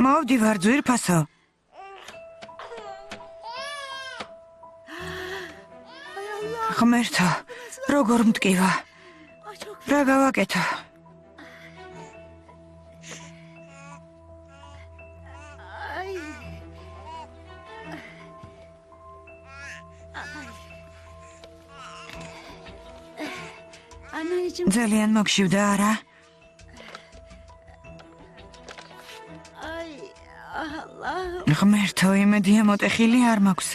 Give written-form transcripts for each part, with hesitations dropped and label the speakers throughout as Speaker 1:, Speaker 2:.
Speaker 1: მოვდივარ ძვირფასო. ღმერთო, როგორ მტკივა. რა გავაკეთო? ძალიან მოგშივდა არა? ღმერთო, იმედია მოტეხილი არ მაქვს.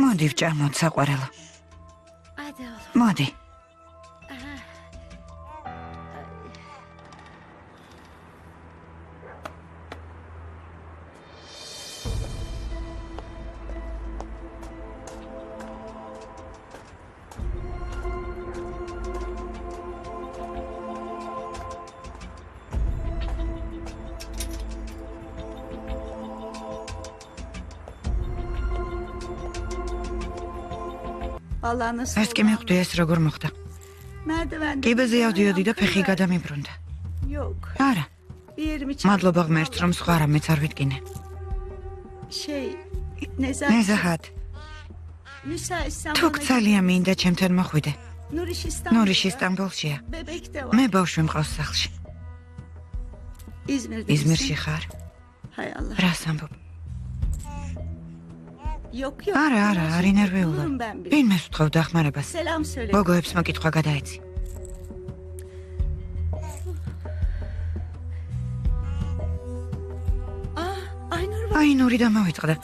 Speaker 1: მოდი ვჭამოთ საყვარელო. მოდი. ეს კი მიხვდი ეს როგორ მოხდა. კიბეზე ავდიოდი და ფეხი გადამიბრუნდა. არა. მადლობა ღმერთს, რომ სხვა რამეც არ ვიტკინე. ნეზაჰად. თუ ძალიან მინდა ჩემთან მოხვიდე. ნურიში სტამბოლშია. მე ბავშვი მყავს სახლში. იზმირში ხარ? რას ამბობ? არა, არ ინერვიულა. ვინმეს ვთხოვ დახმარებას? გოგოებს მოკითხვა გადაეცი. აინური დამავიწყდა.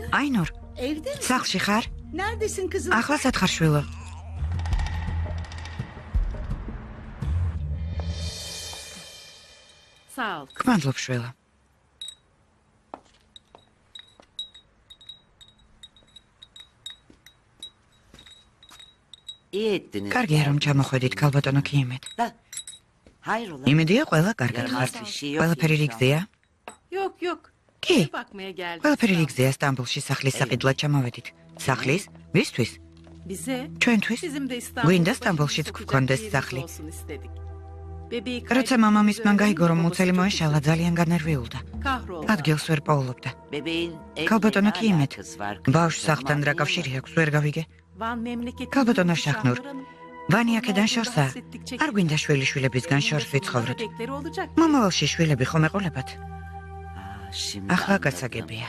Speaker 1: აინურ, სახლში ხარ? ახლა სათხარ შვილო? გმადლობ შვილო. კარგია რომ ჩამოხვედით ქალბატონო კიიმედ. იმედია ყველა კარგად ხართ. ყველაფერი რიგზეა? კი. ყველაფერი რიგზეა სტამბოლში სახლის საყიდლად ჩამოვედით. სახლის? ვისთვის? ჩვენთვის? გვინდა სტამბოლშიც გვქონდეს სახლი. როცა მამამის მან გაიგო რომ მუცელი მოეშალა ძალიან განერვიულდა. ადგილს ვერ პოულობდა. ქალბატონო კიიმედ. ბავშვს სახლთან რა კავშირი აქვს ვერ გავიგე. ქალბატონო შაჰნურ. ვანი აქედან შორსა. არ გვინდა შვილიშვილებისგან შორს ვიცხოვროთ. მომავალში შვილები ხომ ეყოლებათ? ახლა გასაგებია.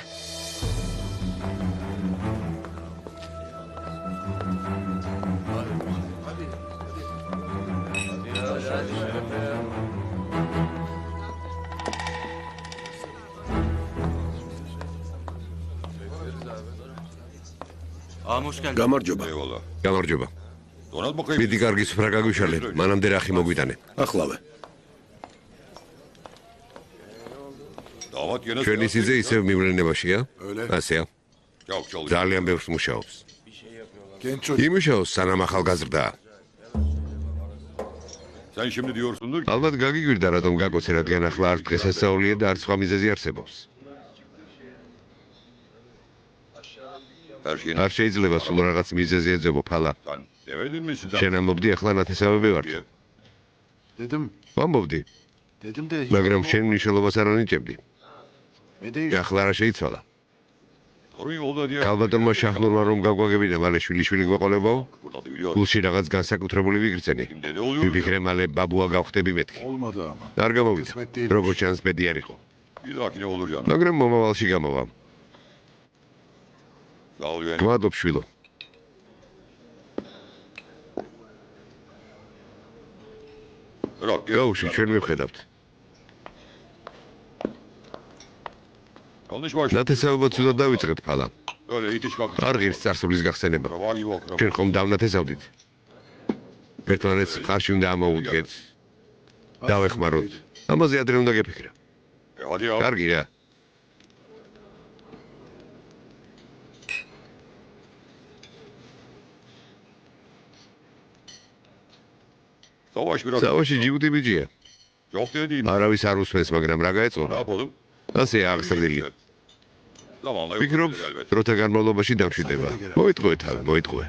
Speaker 2: გამარჯობა.
Speaker 3: გამარჯობა. მიდი კარგი სუფრა გაგვიშალე, მანამდე რახი მოგვიტანე.
Speaker 2: ახლავე.
Speaker 3: ჩვენი სიძე ისევ მიმრენებაშია? ასეა. ძალიან ბევრს მუშაობს. იმუშაობს სანამ ახალგაზრდაა. ალბათ გაგიგვირდა რატომ გაკოცე, რადგან ახლა არც დღესასწაულია და არც სხვა მიზეზი არსებობს. არ შეიძლება სულ რაღაც მიზეზი ეძებო ფალა. შენ ამბობდი ახლა ნათესავები ვართ. ვამბობდი. მაგრამ შენ მნიშვნელობას არ ანიჭებდი. ახლა რა შეიცვალა? ქალბატონმა შაჰნურმა რომ გაგვაგებინა მალე შვილიშვილი გვეყოლებაო? გულში რაღაც განსაკუთრებული ვიგრძენი. ვიფიქრე მალე ბაბუა გავხდები მეთქი. არ გამოვიდა. როგორც ჩანს ბედი არ იყო. მაგრამ მომავალში გამოვა. გმადლობ შვილო. გაუში ჩვენ მივხედავთ. ნათესაობა ცუდად დავიწყეთ ფალა. არ ღირს წარსულის გახსენება. ჩვენ ხომ დავნათესავდით. ერთმანეთს ხარში უნდა ამოუდგეთ. დავეხმაროთ. ამაზე ადრე უნდა გეფიქრა. კარგი რა. სავაში ჯიუტი ბიჭია. არავის არ უსმენს, მაგრამ რა გაეწონა? ასე აღსრდილი. ვფიქრობ, დროთა განმავლობაში დამშვიდება. მოიტყუე თავი, მოიტყუე.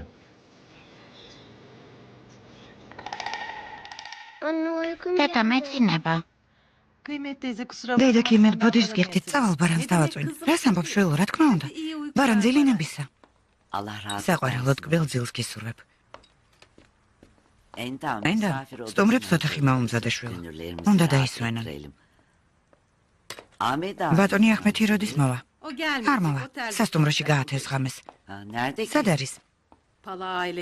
Speaker 1: Teta მეცინება. დედა კიმეთ ბოდიშს გიხდით წავალ ბარანს დავაწვენ. რას ამბობ შვილო, რა თქმა უნდა. ბარან ძილინებისა. საყვარელოდ კბილ-ძილს გისურვებ. ენდა, სტუმრებს ოთახი მაუმზადე შვილო. უნდა დაისვენან. ბატონი ახმეთი როდის მოვა? არ მოვა. სასტუმროში გაათეს ღამეს. სად არის?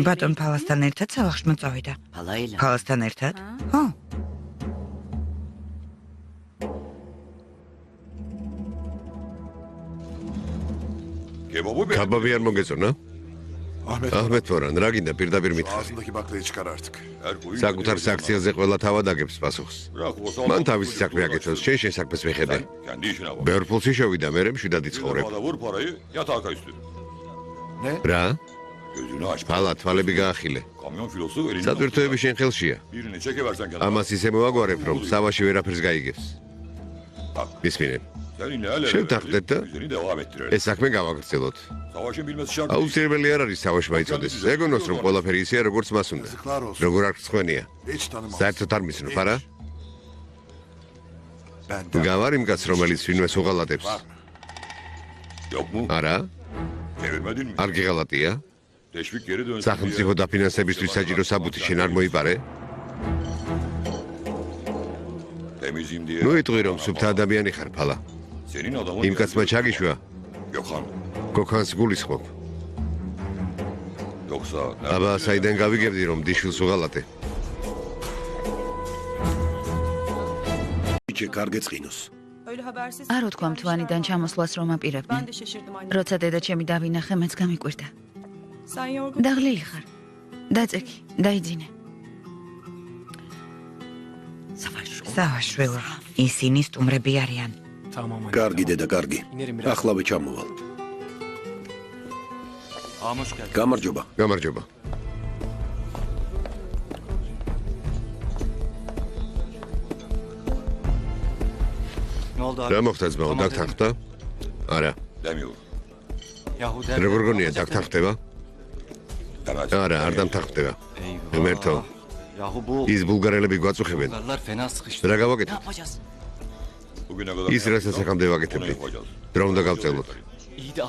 Speaker 1: ბატონ ფალასთან ერთად სავახშ მოწავიდა. ფალასთან ერთად? ხო.
Speaker 3: კაბაბი არ მოგეწონა? აჰმედ ფორან, რა გინდა პირდაპირ მითხარი. საკუთარ საქციელზე ყველა თავად აგებს პასუხს. მან თავისი საქმე აკეთოს, შენ საქმეს მიხედე. ბევრ ფულს შევიდა, მე მშვიდად იცხოვრებ. რა? ფალა თვალები გაახილე. სატვირთოები შენ ხელშია. ამას ისე მოაგვარებ, რომ სავაში ვერაფერს გაიგებს. მისმინე. შევთანხმდეთ და ეს საქმე გავაგრძელოთ. აუცილებელი არ არის სავაში მაიცოდეს. ეგონოს რომ ყველაფერი ისეა, როგორც მას უნდა. როგორ არ გწხვენია. საერთოდ არ მისნოფ, არა? გავარ იმ კაცს, რომელიც ვინმეს უღალატებს. არა? არ გიღალატია? სახელმწიფო დაფინანსებისთვის საჭირო საბუთი შენ არ მოიპარე? ნუ იტყვი რომ სუფთა ადამიანი ხარ ფალა. იმ კაცმა ჩაგიშვა. გოქანს გულისხმობ. აბა საიდან გავიგებდი რომ დიშვილს უღალატე?
Speaker 2: ბიჭი კარგე წინოს.
Speaker 4: არ უთქვა მთვანიდან ჩამოსვლას რომ აპირებდნენ. როცა დედა ჩემი დავინახე, მეც გამიკვირდა. დაღლილი ხარ. დაწექი, დაიძინე.
Speaker 1: სავაშვილო, ისინი სტუმრები არიან.
Speaker 2: კარგი დედა, კარგი. ახლავე ჩამოვალ. გამარჯობა.
Speaker 3: გამარჯობა. რა მოხდა ძმაო, დაგთანხმდა? არა. როგორ გონია დაგთანხმდება? არა, არ დამთანხმდება. მერტო. ის ბულგარელები გვაწუხებენ. რა გავაკეთოთ? ის რასაც ახამდე ვაკეთებდი. რა უნდა გავწელოთ?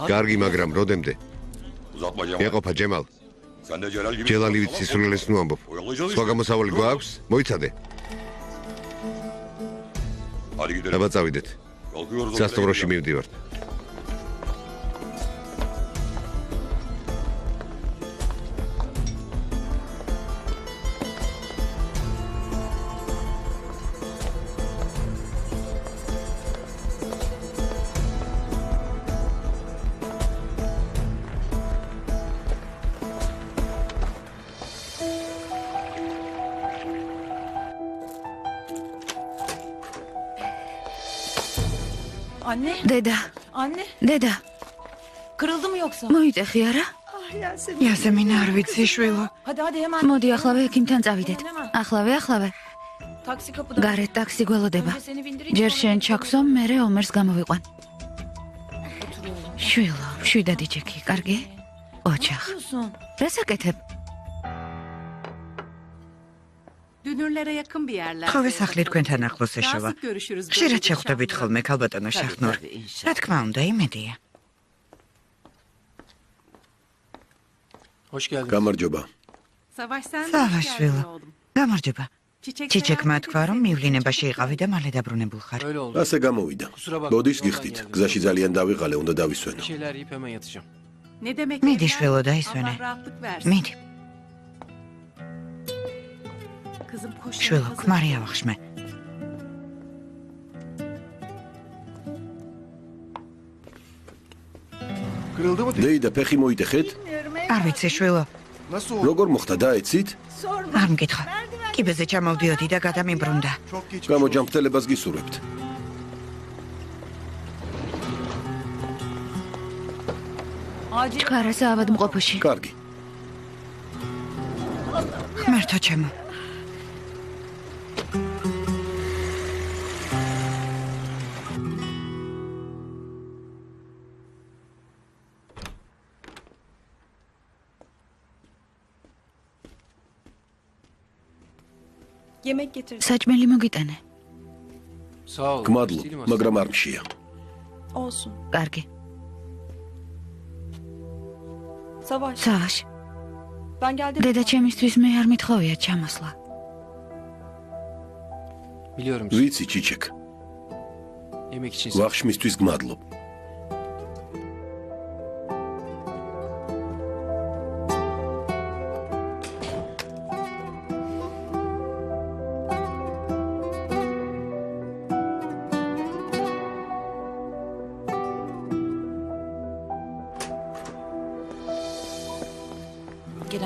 Speaker 3: კარგი, მაგრამ როდემდე? ეყოფა ჯემალ. ჯელალივით სისულელეს ნუ ამბობ. სხვა გამოსავალი გვაქვს? მოიცადე. აბა წავიდეთ. სასტუმროში მივდივართ.
Speaker 4: Anne. Deda. Anne. Deda. Kırıldı mı yoksa? Მოიტეხი არა?
Speaker 1: იასემინ არ ვიცი შვილო.
Speaker 4: Hadi hemen. მოდი ახლავე ექიმთან წავიდეთ. ახლავე. Taksi kapıda. გარეთ ტაქსი გველოდება. ჯერ შენ ჩაქსო, მერე ომერს გამოვიყვან. შვილო, შვიდად იჩექი, კარგი? ოჩახ. რას აკეთებ?
Speaker 1: ხოვე სახლი თქვენთან ახლოს ეშოვა. ხშირად შეხვდებით ხოლმე ქალბატონო შაχνურ. რა თქმა უნდა, იმედია.
Speaker 2: გამარჯობა.
Speaker 1: სავაშვილო, გამარჯობა. ჩიჩეკმა თქვა, რომ მივლინებაში იყავი და მალე დაბრუნებულ ხარ.
Speaker 2: ასე გამოვიდა. ბოდიშს გიხდით. გზაში ძალიან დავიღალე, უნდა დავისვენო.
Speaker 1: მიდი შვილო, დაისვენე. მიდი. შვილო, ქმარი ავახშმე.
Speaker 2: დეიდა, ფეხი მოიტეხეთ?
Speaker 1: არ ვიცი შვილო.
Speaker 2: როგორ მოხდა, დაეცით?
Speaker 1: არ მკითხა. კიბეზე ჩამოვდიოდი და გადამიბრუნდა.
Speaker 2: გამოჯანმრთელებას გისურვებთ.
Speaker 4: ჩქარასა ავადმყოფოში.
Speaker 2: კარგი.
Speaker 1: ღმერთო ჩემო.
Speaker 4: საჭმელი მოგიტანე.
Speaker 2: გმადლობ, მაგრამ არ მშია.
Speaker 4: კარგი. სავაშ. დედა ჩემისთვის მე არ მithოვია ჩამოსვლა.
Speaker 2: ვიცი, ჩიჩეკ. ვახშმისთვის გმადლობ.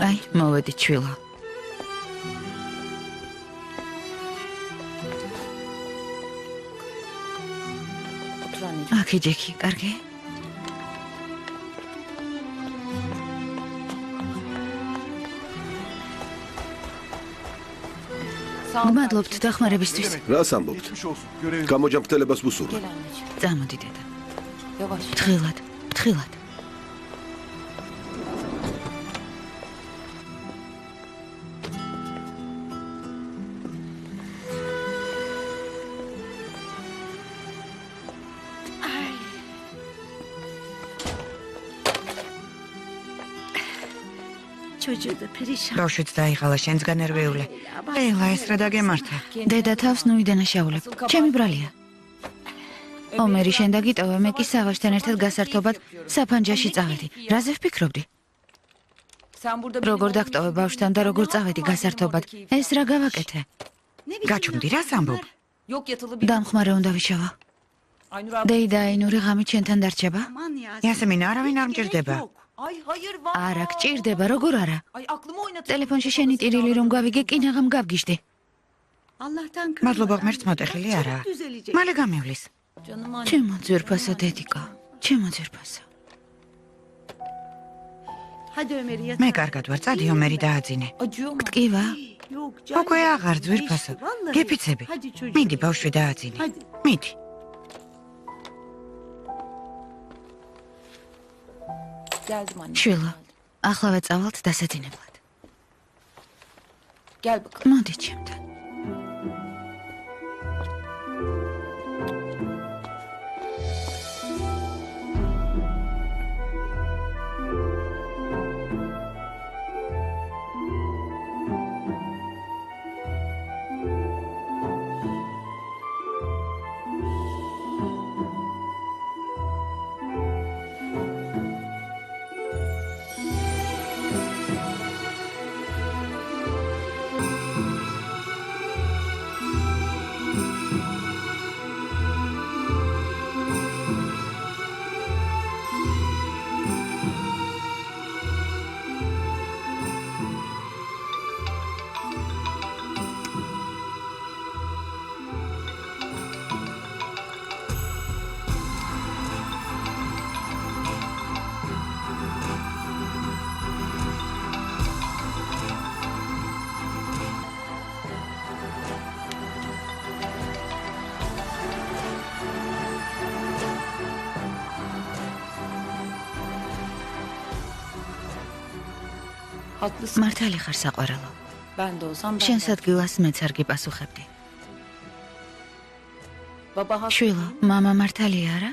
Speaker 4: აი, მოვედი ჩვილო. აქ იჯექი, კარგი? გმადლობთ დახმარებისთვის.
Speaker 2: რას ამბობთ? გამოჯამრთელებას ვუსურვებ.
Speaker 4: წამოდი დედა. ფრთხილად, ფრთხილად.
Speaker 1: ბავშვიც დაიღალა შენსგან ნერვიული. ელა ეს რა დაგემართა?
Speaker 4: დედა თავს ნუ იდანაშაულებ. ჩემი ბრალია. ომერი შენ დაგიტოვე, მე კი სავაშთან ერთად გასართობად საფანჯაში წავედი. რაზე ვფიქრობდი? როგორ დაგტოვე ბავშვთან და როგორ წავედი გასართობად? ეს რა გავაკეთე?
Speaker 1: გაჩუმდი რას ამბობ?
Speaker 4: დამხმარე უნდა ვიშავა. დეიდა აინური ღამით შენთან დარჩება?
Speaker 1: იასმინა, არავინ არ მჭირდება.
Speaker 4: არა გჭირდება, როგორ არა? ტელეფონში შენი ტირილი რომ გავიგე, კინაღამ გავგიჟდი.
Speaker 1: მადლობა ღმერთს მოტეხილი არაა. მალე გამევლის.
Speaker 4: ჩემო ძვირფასო დედიკო, ჩემო ძვირფასო.
Speaker 1: მე კარგად ვარ, წადი ომერი დააძინე.
Speaker 4: გტკივა?
Speaker 1: უკვე აღარ ძვირფასო. გეფიცები. მიდი ბავშვი დააძინე. მიდი.
Speaker 4: შვილო, ახლავე წავალთ დასაძინებლად. მოდი ჩემთან. მართალი ხარ საყვარელო. შენს ადგილას მეც არ გიპასუხებდი. შვილო, მამა მართალია არა?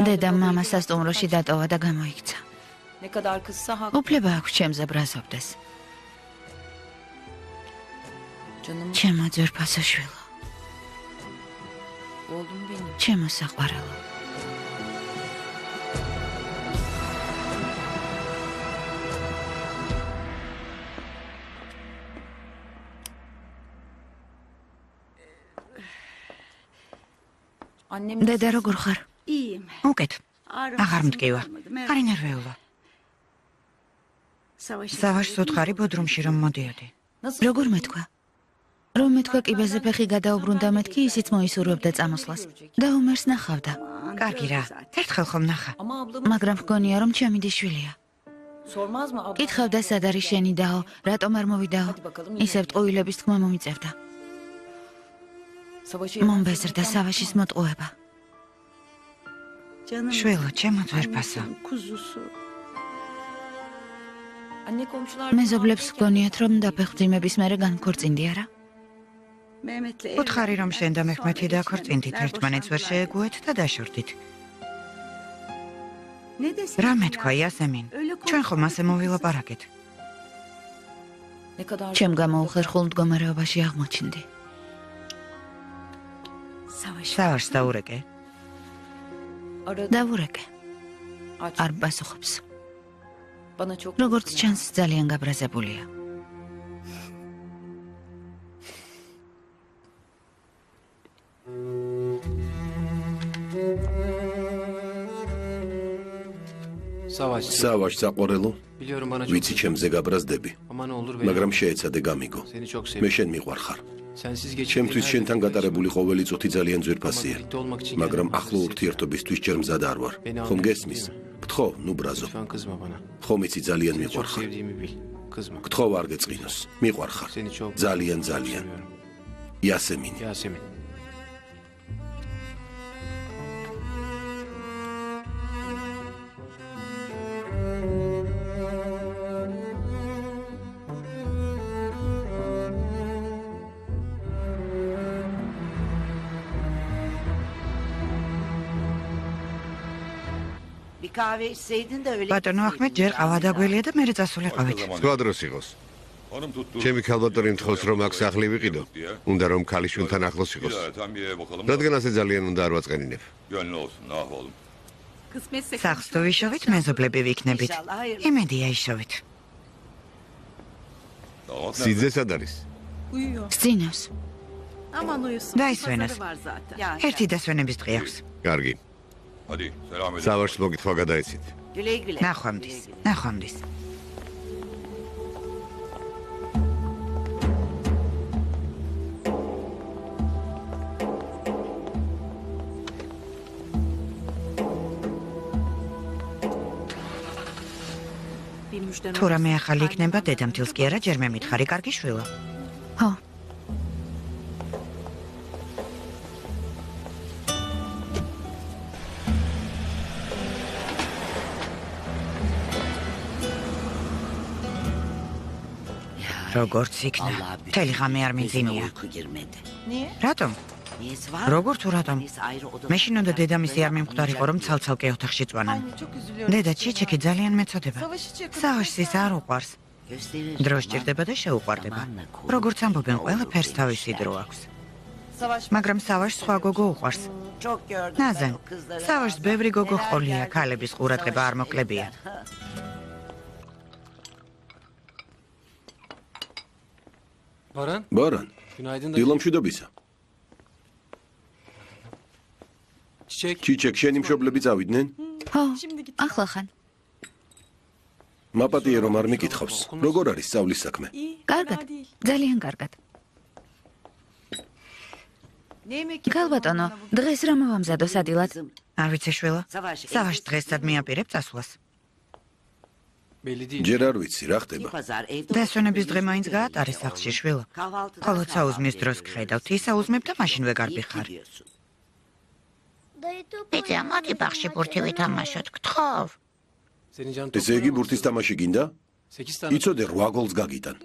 Speaker 4: დედა მამა სასტუმროში დატოვა და გამოიქცა. უფლება აქვს ჩემზე ბრაზობდეს. ჩემო ძვირფასო შვილო. ჩემო საყვარელო. დედა როგორ ხარ?
Speaker 1: უკეთ. აღარ მტკივა. არი ნერვიულა. სავაშს უთხარი ბოდრუმში რომ მოდიოდი.
Speaker 4: როგორ მეთქვა? რომ მეთქვა კიბეზე ფეხი გადაუბრუნდა მეთქი, ისიც მოისურვებდა წამოსვლას. და უმერს ნახავდა.
Speaker 1: კარგი რა. ერთხელ ხომ ნახა.
Speaker 4: მაგრამ მგონია რომ ჩემი დიშვილია. კითხავდა სად არის შენი დაო, რატომ არ მოვიდაო? ისევ ტყუილების თქმა მომიწევდა. მომბეზრდა სავაშის მოტყუება.
Speaker 1: შვილო, ჩემო ძვირფასო.
Speaker 4: მეზობლებს გონიათ, რომ დაფეხმძიმების მერე განქორწინდი არა?
Speaker 1: უთხარი, რომ შენ და მეჰმეთი დაქორწინდით, ერთმანეთს ვერ შეეგუეთ და დაშორდით. რა მეთქვა იასემინ? ჩვენ ხომ ასე მოვილაპარაკეთ.
Speaker 4: ჩემ გამოუხერხულ მდგომარეობაში აღმოჩნდი.
Speaker 1: სავარს დაურეკე.
Speaker 4: დავურეკე. არ პასუხობს. როგორც ჩანს, ძალიან გაბრაზებულია.
Speaker 2: სავაშ საყვარელო, ვიცი ჩემზე გაბრაზდები, მაგრამ შეეცადე გამიგო. მე შენ მიყვარხარ. ჩემთვის შენთან გატარებული ყოველი წუთი ძალიან ძვირფასია, მაგრამ ახლო ურთიერთობისთვის ჯერ მზად არ ვარ. ხომ გესმის? გთხოვ, ნუ ბრაზო. ხომ იცი ძალიან მიყვარხარ. გთხოვ არ გეწყინოს. მიყვარხარ. ძალიან ძალიან. იასემინი.
Speaker 1: ბატონო ახმედ, ჯერ ყავა დაგველია და მერე წასულიყავით.
Speaker 3: სხვა დროს იყოს. ჩემი ქალბატონი მთხოვს, რომ აქ სახლი ვიყიდო. უნდა რომ ქალიშვილთან ახლოს იყოს. რადგან ასე ძალიან უნდა არ ვაწყენინებ.
Speaker 1: სახლს თუ ვიშოვით, მეზობლები ვიქნებით. იმედია იშოვით.
Speaker 3: სიძე სად არის?
Speaker 4: სძინავს.
Speaker 1: დაისვენოს. ერთი დასვენების დღე აქვს.
Speaker 3: კარგი. სავარს მოგითხრა გადაეცით.
Speaker 1: ნახვამდის, ნახვამდის. თუ რამე ახალი იქნება, დედამთილს კი არა, ჯერ მე მითხარი, კარგი შვილო.
Speaker 4: ხო. როგორც იქნა, მთელი ღამე არ მიძინია. რატომ? როგორ თუ რატომ? მეშინ უნდა დედამისი არ მიმხვდარიყო, რომ ცალ-ცალკე ოთახში წვანან. დედა ჩიჩეკი ძალიან მეწოდება. სავაშს არ უყვარს. დრო სჭირდება და შეუყვარდება. როგორც ამბობენ, ყველაფერს თავისი დრო აქვს. მაგრამ სავაშს სხვა გოგო უყვარს. ნაზან, სავაშს ბევრი გოგო ჰყოლია, ქალების ყურადღება არ მოკლებია.
Speaker 2: ბარან, დილომშვიდობისა. ჩიჩეკ, შენი მშობლები წავიდნენ?
Speaker 4: ხო, ახლა ხან.
Speaker 2: მაპატიე რომ არ მიკითხავს. როგორ არის სწავლის საქმე?
Speaker 4: კარგად, ძალიან კარგად. ქალბატონო, დღეს რა მოვამზადო სადილად?
Speaker 1: არ ვიცი შვილო. სავაშ დღესაც მიაპირებ წასვლას.
Speaker 2: ჯერ არ ვიცი, რა ხდება?
Speaker 1: დასვენების დღე მაინც გაატარეს სახლში შვილო. ხოლო საუზმის დროს გხედავთ, ისაუზმებ და მაშინ ვეგარბი ხარ. ბიჭა, მოდი ბაღში ბურთი ვითამაშოთ, გთხოვ.
Speaker 2: ესე იგი ბურთის თამაში გინდა? იცოდე 8 გოლს გაგიტან.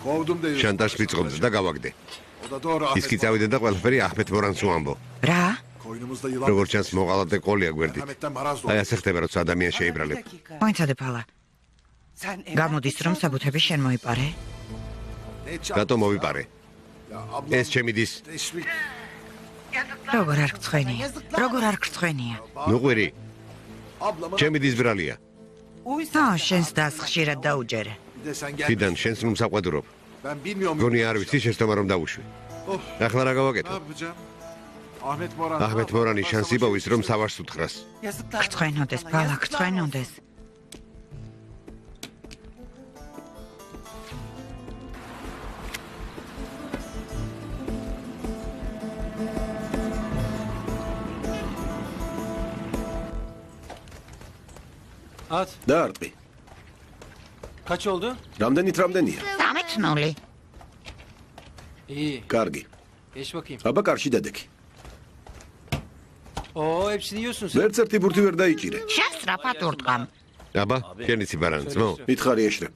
Speaker 3: შანტაჟს ვიწყობდე და გავაგდე. ის კი წავიდა და ყველაფერი ახმეთ მორანს უამბო.
Speaker 1: რა?
Speaker 3: როგორც ჩანს მოყალატე ყოლია გვერდით. აი ასე ხდება, როცა ადამიანი შეიბრალებ.
Speaker 1: მოიცადე ფალა. გამოდის რომ საბუთები შენ მოიპარე?
Speaker 3: რატო მოვიპარე? ეს ჩემი დის.
Speaker 1: როგორ არ გწვენია? როგორ არ გწვენია?
Speaker 3: ნუ ყვირი. ჩემი დის ბრალია.
Speaker 1: შენს დას ხშირად დაუჯერე.
Speaker 3: თიდან შენს რომ საყვედურობ. გონი არ ვიცი შეცდომა რომ დავუშვი. ახლა რა გავაკეთო? ახმეთ მორანი შანსი იპოვის რომ სავარს უთხრას.
Speaker 1: გწვენოდეს ფალა, გწვენოდეს.
Speaker 2: დაარტყი.
Speaker 5: Kaç oldu?
Speaker 2: რამდენია?
Speaker 4: 13-0.
Speaker 5: İyi.
Speaker 2: კარგი.
Speaker 5: Geç bakayım.
Speaker 2: აბა კარში დადექი.
Speaker 5: Oo hepsini yiyorsun sen.
Speaker 2: ვერც ერთი ბურთი ვერ დაიჭირე.
Speaker 4: შენ სწრაფად ურტყამ.
Speaker 3: აბა, შენ იცი ბარანს, მო?
Speaker 2: მითხარი ეშრებ.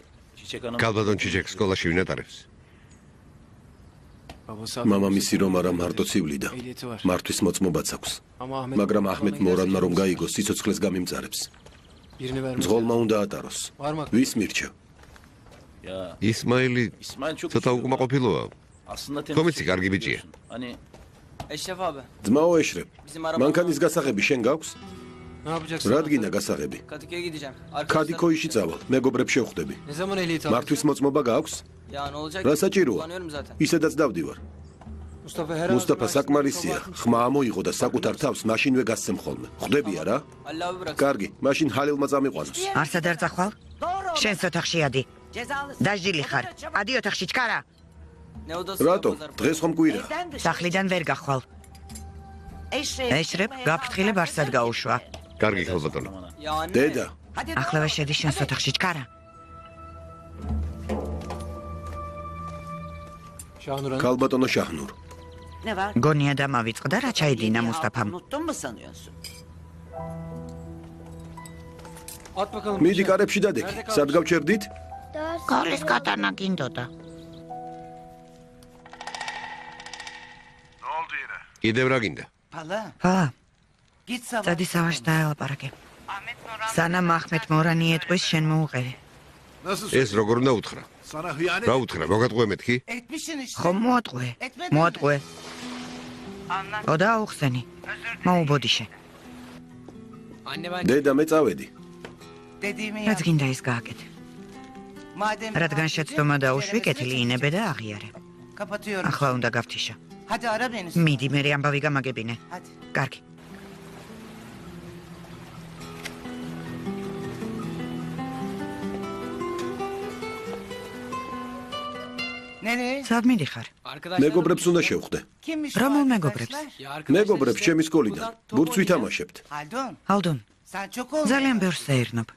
Speaker 3: კალბატონ ჩიჩეკ სკოლაში ვინ ატარებს?
Speaker 5: Babası
Speaker 2: მამამისი რომ არა მარტო ცივლიდა.
Speaker 5: ehliyeti var.
Speaker 2: მართვის მოწმობაც აქვს.
Speaker 5: Ama Ahmet
Speaker 2: მაგრამ აჰმედ მორანმა რომ გაიგოს, სიცოცხლეს გამიმწარებს.
Speaker 5: birini vermez.
Speaker 2: ძღოლმა უნდა ატაროს.
Speaker 5: Var mı?
Speaker 2: ვის მირჩევ?
Speaker 3: ისმაილი ცოტა უკმაყოფილოა. ხომ იცი, კარგი ბიჭია.
Speaker 6: Eşref abi.
Speaker 2: ძმაო ეშრებ.
Speaker 6: Bizim araba.
Speaker 2: მანქანის გასაღები შენ გაქვს?
Speaker 5: Ne yapacaksın?
Speaker 2: რადგინა გასაღები?
Speaker 6: Kadıköy'e gideceğim.
Speaker 2: ქადიკოიში წავალ. მეგობრებს შევხვდები.
Speaker 5: Ne zaman ehliyet aldın?
Speaker 2: მართვის მოწმობა გაქვს?
Speaker 6: Ya ne olacak?
Speaker 2: რა საჭიროა?
Speaker 6: Kullanıyorum zaten.
Speaker 2: ისედაც დავდივარ.
Speaker 5: Mustafa her
Speaker 2: მუსტაფა საკმარისია. ხმა ამოიღო და საკუთარ თავს მაშინვე გასცემ ხოლმე. ხვდები არა?
Speaker 6: Allah abi bırak.
Speaker 2: კარგი, მაშინ ჰალილმა წამიყვანოს.
Speaker 4: არსად არ წახვალ? შენს ოთახში ადი. დაჟილი ხარ. ადი ოთახში ჩქარა.
Speaker 6: Ne odası
Speaker 2: რატო?
Speaker 6: ya, pazar.
Speaker 2: დღეს ხომ კვირა?
Speaker 4: სახლიდან ვერ გახვალ. ეშრებ, გაფრთხილებ არსად გაუშვა.
Speaker 3: კარგი კალბატონო.
Speaker 6: Ya anne.
Speaker 2: დედა,
Speaker 4: ახლა შედი შენს ოთახში ჩქარა.
Speaker 5: Şahnur Hanım.
Speaker 2: ქალბატონო შაჰნურ.
Speaker 7: Ne var?
Speaker 4: გონია დამავიწყდა რა ჩაიდინა მუსტაფამ.
Speaker 7: Unuttun mu sanıyorsun?
Speaker 5: At bakalım.
Speaker 2: მიდი
Speaker 5: bıçağı.
Speaker 2: კარებში დადექი.
Speaker 5: Nerede
Speaker 2: სად
Speaker 5: kalmış?
Speaker 2: გავჩერდით?
Speaker 4: გოლის კატანა გინდოდა.
Speaker 3: კიდევ რა გინდა?
Speaker 7: Pala.
Speaker 4: ჰა,
Speaker 7: Git sabah.
Speaker 4: წადი სავაშ დაელაპარაკე. სანამ აჰმედ მორანი ეტყვის შენ მოუყევი.
Speaker 3: ეს როგორ უნდა უთხრა? რა უთხრა? მოგატყვე მეთქი?
Speaker 7: Etmişsin işte.
Speaker 4: ხომ მოატყვე? მოატყვე. ოდა უხსენი. მოუბოდიშე.
Speaker 6: Anne ben
Speaker 2: დედა, მე წავედი.
Speaker 7: Dediğimi
Speaker 4: რაც
Speaker 7: yap.
Speaker 4: გინდა ის გააკეთე.
Speaker 7: Madem
Speaker 4: რადგან შეცდომა დაუშვი, კეთილი ინებე და აღიარე.
Speaker 7: kapatıyorum.
Speaker 4: ახლა უნდა გავთიშა.
Speaker 7: Hadi ara beni.
Speaker 4: მიდი მე ამბავი გამაგებინე.
Speaker 7: Hadi.
Speaker 4: კარგი.
Speaker 7: Nereye?
Speaker 4: სად მიდიხარ?
Speaker 6: arkadaşlar.
Speaker 2: მეგობრებს უნდა შევხვდე.
Speaker 7: Kimmiş?
Speaker 4: Romul
Speaker 7: bu
Speaker 4: megobrებს.
Speaker 7: arkadaşlar?
Speaker 6: Ya arkadaşlar
Speaker 2: მეგობრებს
Speaker 6: işte,
Speaker 2: ჩემი სკოლიდან.
Speaker 6: buradan top
Speaker 2: ბურთს
Speaker 6: oynayacağız.
Speaker 2: ვითამაშებთ.
Speaker 7: Haldun.
Speaker 4: ჰალდუნ,
Speaker 7: Sen çok oldun.
Speaker 4: ძალიან ბევრს საერნობ.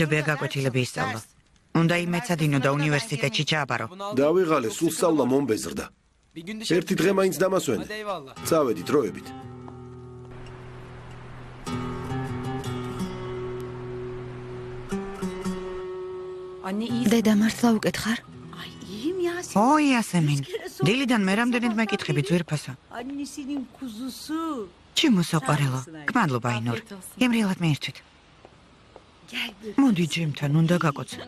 Speaker 4: ჯობია გაკვეთილები ისწავლო. უნდა იმეცადინო და უნივერსიტეტში ჩააბარო.
Speaker 6: Bunu aldım.
Speaker 2: დავიღალე, სულ სწავლა მომბეზრდა.
Speaker 6: Bir gün dışarı
Speaker 2: ერთი დღე მაინც დამასვენე.
Speaker 6: Hadi eyvallah.
Speaker 2: წავედით დროებით.
Speaker 8: Anne iyi.
Speaker 4: დედა მართლა უკითხარ?
Speaker 8: Ay iyiyim ya.
Speaker 4: ო, იასემინ. დილიდან მე რამდენად მეკითხები ძვირფასო.
Speaker 8: Annesinin kuzusu.
Speaker 4: ჩემო საყვარელო. გმადლობა ინორ. გემრიელად მიირთვით.
Speaker 8: Gel bir.
Speaker 4: მოდი ჯიმთან უნდა გაკოცო.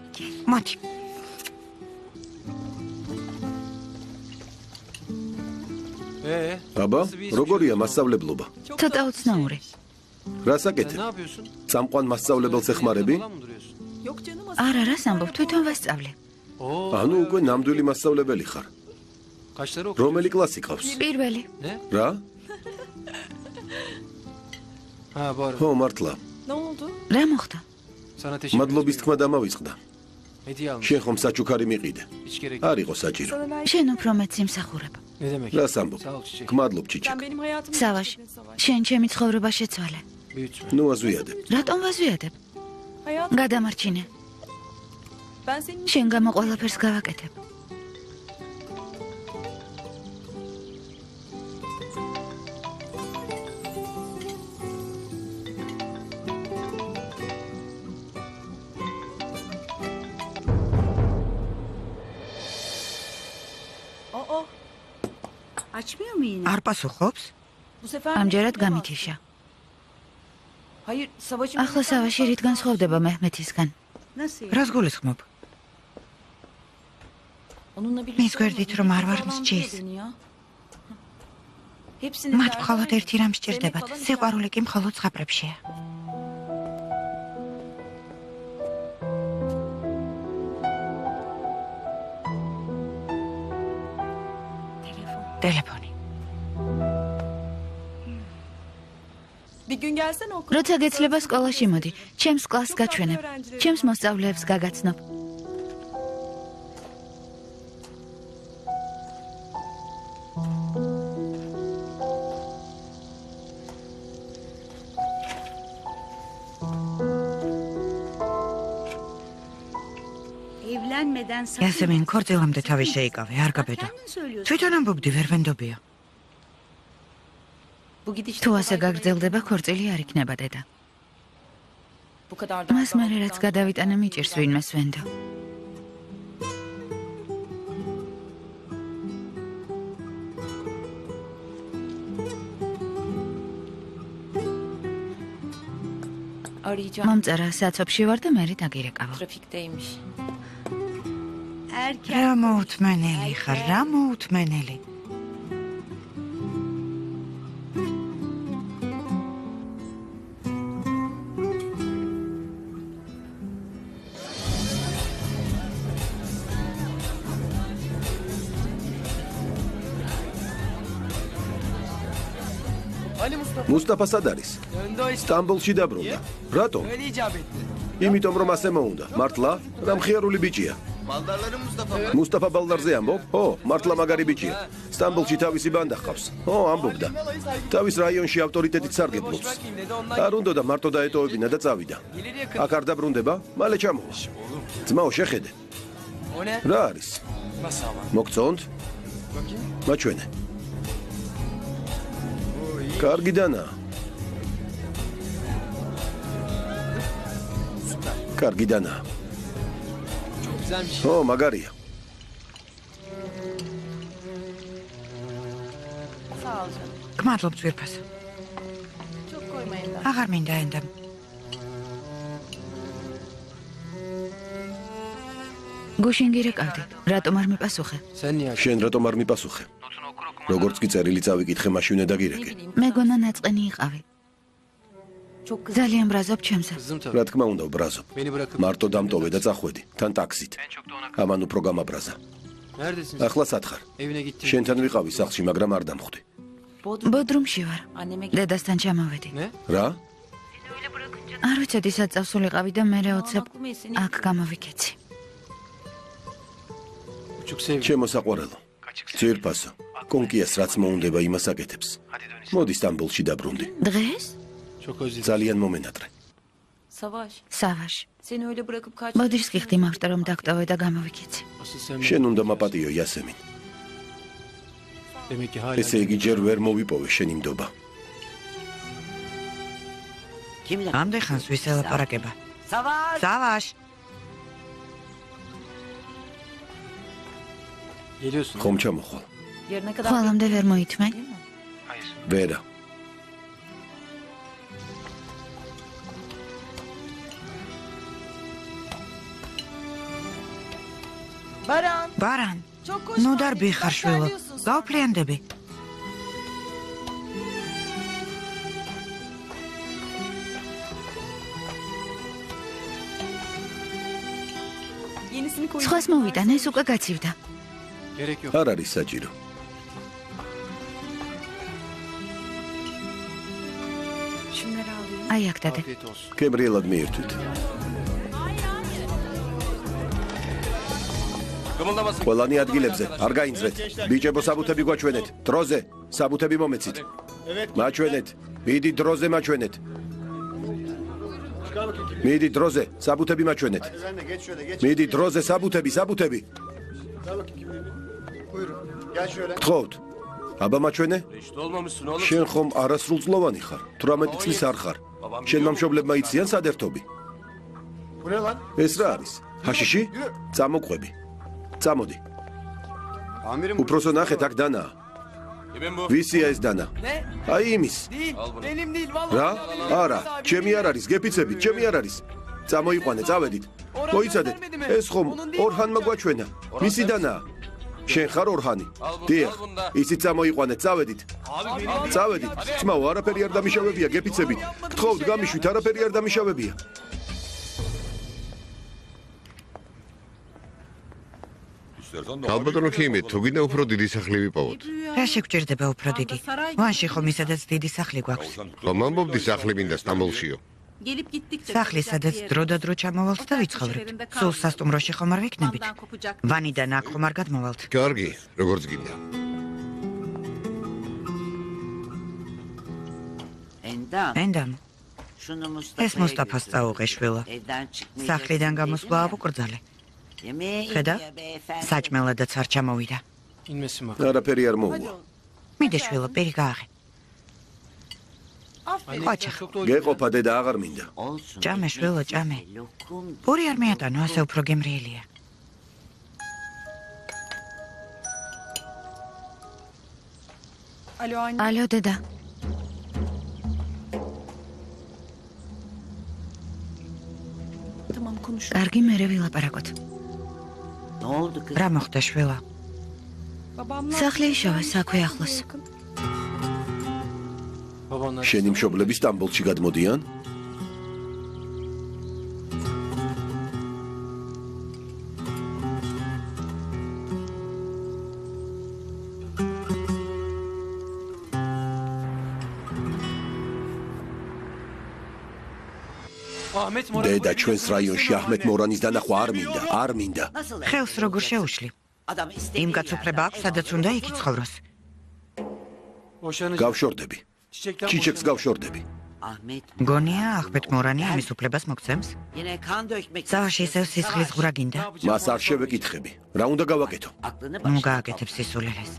Speaker 4: მოდი.
Speaker 2: აბა, როგორია მასწავლებლობა?
Speaker 4: ცოტა უცნაური.
Speaker 2: რა
Speaker 5: Sen
Speaker 2: საკეთებ?
Speaker 5: ne yapıyorsun?
Speaker 2: წამყვან მასწავლებელს ეხმარები?
Speaker 5: Falan mı duruyorsun?
Speaker 8: Yok canım.
Speaker 4: არა, რას ამბობ, თვითონ ვასწავლე.
Speaker 5: Oo.
Speaker 2: ანუ უკვე ნამდვილი მასწავლებელი ხარ.
Speaker 5: Kaçları okuyorsun?
Speaker 2: რომელი კლასი ყავს?
Speaker 4: პირველი.
Speaker 5: Ne?
Speaker 2: რა?
Speaker 5: Ha bu arada.
Speaker 2: ხო, მართლა.
Speaker 8: Ne oldu?
Speaker 4: რა მოხდა?
Speaker 5: Sana teşekkür
Speaker 2: მადლობის თქმა დამავიწყდა.
Speaker 5: Hediye almış.
Speaker 2: შენ ხომ საჩუქარი მიყიდე?
Speaker 5: Hiç gerek yok.
Speaker 2: არ იყო საჭირო.
Speaker 8: Sana ver.
Speaker 4: შენ უფრო მეც იმსახურებ.
Speaker 5: Ne demek?
Speaker 2: რას ამბობ?
Speaker 5: Sağ ol çiçek.
Speaker 2: გმადლობ, ჩიჩეკ.
Speaker 8: Sen benim hayatımı
Speaker 4: სავაშ,
Speaker 8: değiştirdin, Savaş.
Speaker 4: შენ ჩემი ცხოვრება შეცვალე.
Speaker 5: Büyütme.
Speaker 2: ნუ აზვიადებ.
Speaker 4: რატომ ვაზვიადებ?
Speaker 8: Hayat.
Speaker 4: გადამარჩინე.
Speaker 8: Ben senin
Speaker 4: შენ გამო ყველაფერს გავაკეთებ.
Speaker 8: Aa. Açmıyor mu yine?
Speaker 4: არ პასუხობს?
Speaker 8: Bu sefer
Speaker 4: ამჯერად
Speaker 8: Mehmet'e bak.
Speaker 4: გამითიშა.
Speaker 8: Hayır, Savaş'ın...
Speaker 4: ახლა სავაში რით განსხვავდება მეჰმეთისგან?
Speaker 8: Nasıl ya?
Speaker 4: რას გულისხმობ?
Speaker 8: Onunla birlikte
Speaker 4: Mis gördüğü
Speaker 8: olmadığını
Speaker 4: tür marvar
Speaker 8: falan
Speaker 4: mısınız?
Speaker 8: diyor beni ya. Hepsini
Speaker 4: მათ
Speaker 8: derdi
Speaker 4: მხოლოდ
Speaker 8: aynı.
Speaker 4: ერთი რამ
Speaker 8: Sevmek
Speaker 4: სჭირდებათ.
Speaker 8: falan
Speaker 4: სიყვარული კი მხოლოდ ზღაპრებშია. ტელეფონი.
Speaker 8: Bir gün gelsene okula.
Speaker 4: როცა გეცლება სკოლაში მოდი, ჩემს კლასს გაჩვენებ. ჩემს მოსწავლეებს გაგაცნობ. იასემინ ქორწილამდე თავი შეიკავე, არ გაბედო. თვითონ ამბობდი, ვერ ვენდობია. თუ ასე გაგრძელდება, ქორწილი არ იქნება დედა. მას მერე რაც გადავიტანე მიჭირს ვინმეს ვენდო. მომწერა საცობში ვარ და მერე დაგირეკავა. რა მოუთმენელი ხარ, რა მოუთმენელი.
Speaker 2: მუსტაფა სად არის? სტამბოლში დაბრუნდა. რატომ? იმიტომ რომ ასე მოუნდა. მართლა? რა მხიარული ბიჭია. მუსტაფა ბალდარზე ამბობ? ო, მართლა მაგარი ბიჭია. სტამბოლში თავისი ბანდა ჰყავს. ო, ამბობდა. თავის რაიონში ავტორიტეტით სარგებლობს. არ უნდა და მარტო დაეტოვებინა და წავიდა. აქ არ დაბრუნდება? მალე ჩამოვა. ძმაო, შეხედე. რა არის? მოგწონთ? მაჩვენე. კარგი დანა. კარგი დანა. ო, მაგარია.
Speaker 4: გმადლობ ძვირფასო. აღარ მინდა ენდამ. გუშინ გირეკავდი. რატომ არ მიპასუხე?
Speaker 2: შენ რატომ არ მიპასუხე? როგორც კი წერილი წავიკითხე, მაშინ დაგირეკე.
Speaker 4: მეგონა ნაწყენი იყავი. ძალიან ბრაზობ ჩემზე.
Speaker 2: რა თქმა უნდა, ბრაზობ. მარტო დამტოვე და წახვედი, თან ტაქსით. ამან უფრო გამაბრაზა. ახლა სათხარ. შენთან ვიყავი სახლში, მაგრამ არ დამხვდი.
Speaker 4: ბოდრუმში ვარ. დედასთან ჩამოვედი.
Speaker 2: რა?
Speaker 4: არ ვიცოდი საწავსულიყავი და მე ოცებ აქ გამოვიქეცი.
Speaker 2: ჩემო საყვარელო. ძვირფასო. კონკიას რაც მოუნდება იმას აკეთებს. მოდი სტამბოლში დაბრუნდი.
Speaker 4: დღეს?
Speaker 2: ძალიან მომენატრე.
Speaker 4: სავაშ. მოდიშს გიხდი მარტო რომ დაგტოვე და გამოვიქეცი.
Speaker 2: შენ უნდა მაპატიო იასემინ. ესე იგი ჯერ ვერ მოვიპოვე შენი მდობა.
Speaker 4: ამდენ ხანს ვის ელაპარაკება? სავაშ.
Speaker 2: ხომ ჩამოხვალ?
Speaker 4: ხვალამდე ვერ მოითმე?
Speaker 2: ვერა.
Speaker 4: ბარან. ნუ დარბი ხარ შვილო. გავფრიანდები. სხვას მოვიტან, ეს უკვე გაცივდა.
Speaker 2: არ არის საჭირო.
Speaker 4: აი აქ დადე.
Speaker 2: კებრიელად მიირთვით. ყველანი ადგილებზე, არ გაინძრეთ. ბიჭებო, საბუთები გვაჩვენეთ. დროზე, საბუთები მომეცით. მაჩვენეთ. მიდი დროზე მაჩვენეთ. მიდი დროზე, საბუთები მაჩვენეთ. მიდი დროზე, საბუთები. გთხოვთ. აბა მაჩვენე? შენ ხომ არასრულწლოვანი ხარ? 18 წლის არ ხარ. შენ მომშობლებმა იციან სადერთობი? ეს რა არის? ჰაშიში? წამოყვები. წამოდი. უფროსო ნახეთ, აქ დანაა. ვისია ეს დანა? აი იმის. რა? არა, ჩემი არ არის, გეფიცებით, ჩემი არ არის. წამოიყვანე, წავედით. მოიცადეთ, ეს ხომ ორჰანმა გვაჩვენა. მისი დანაა. შენ ხარ ორჰანი? დიახ, ისიც წამოიყვანეთ, წავედით. წავედით. ძმაო, არაფერი არ დამიშავებია, გეფიცებით. გთხოვთ, გამიშვით, არაფერი არ დამიშავებია.
Speaker 3: ალბათ რომ ხიმი, თუ გინდა უფრო დიდი სახლი ვიპოვოთ.
Speaker 4: რა შეგჭირდება უფრო დიდი? ვანში ხომ ისედაც დიდი სახლი გვაქვს.
Speaker 3: ხომ ამბობდი სახლი მინდა სტამბოლშიო.
Speaker 4: სახლი სადაც დრო და დრო ჩამოვალთ და ვიცხოვრებთ. სულ სასტუმროში ხომ არ ვიქნებით? ვანიდან აქ ხომ არ გადმოვალთ?
Speaker 3: კარგი, როგორც გინდა.
Speaker 4: ენდამ. ეს მუსტაფას წაუღე შვილო. სახლიდან გამოსვლა აბუკრძალე. ხედავ? საჭმელადაც არ ჩამოვიდა.
Speaker 5: ინმესი მაგ.
Speaker 2: არაფერი არ მოუვა.
Speaker 4: მიდე შვილო, პირი გააღე. ყვაჩახ.
Speaker 2: გეყოფა დედა აღარ მინდა.
Speaker 4: ჭამე შვილო, ჭამე. პური არ მეატანო, ასე უფრო გემრიელია.
Speaker 9: ალო დედა. კარგი, მერე ვილაპარაკოთ.
Speaker 4: რა მოხდა შვილო?
Speaker 9: სახლი იშოვა საქვე ახლოს.
Speaker 2: შენი მშობლები სტამბოლში გადმოდიან? დედა ჩვენს რაიონში აჰმედ მორანის დანახვა არ მინდა.
Speaker 4: ხელს როგორ შეუშლი? იმ კაც უფლება აქვს, სადაც უნდა იქ იცხოვროს.
Speaker 2: გავშორდები. ჩიჩეკს გავშორდები.
Speaker 4: გონია აჰმედ მორანი ამის უფლებას მოგცემს? სავაში ისევ სისხლის ღვრა გინდა?
Speaker 2: მას არ შევეკითხები. რა უნდა გავაკეთო?
Speaker 4: ნუ გააკეთებ სისულელეს.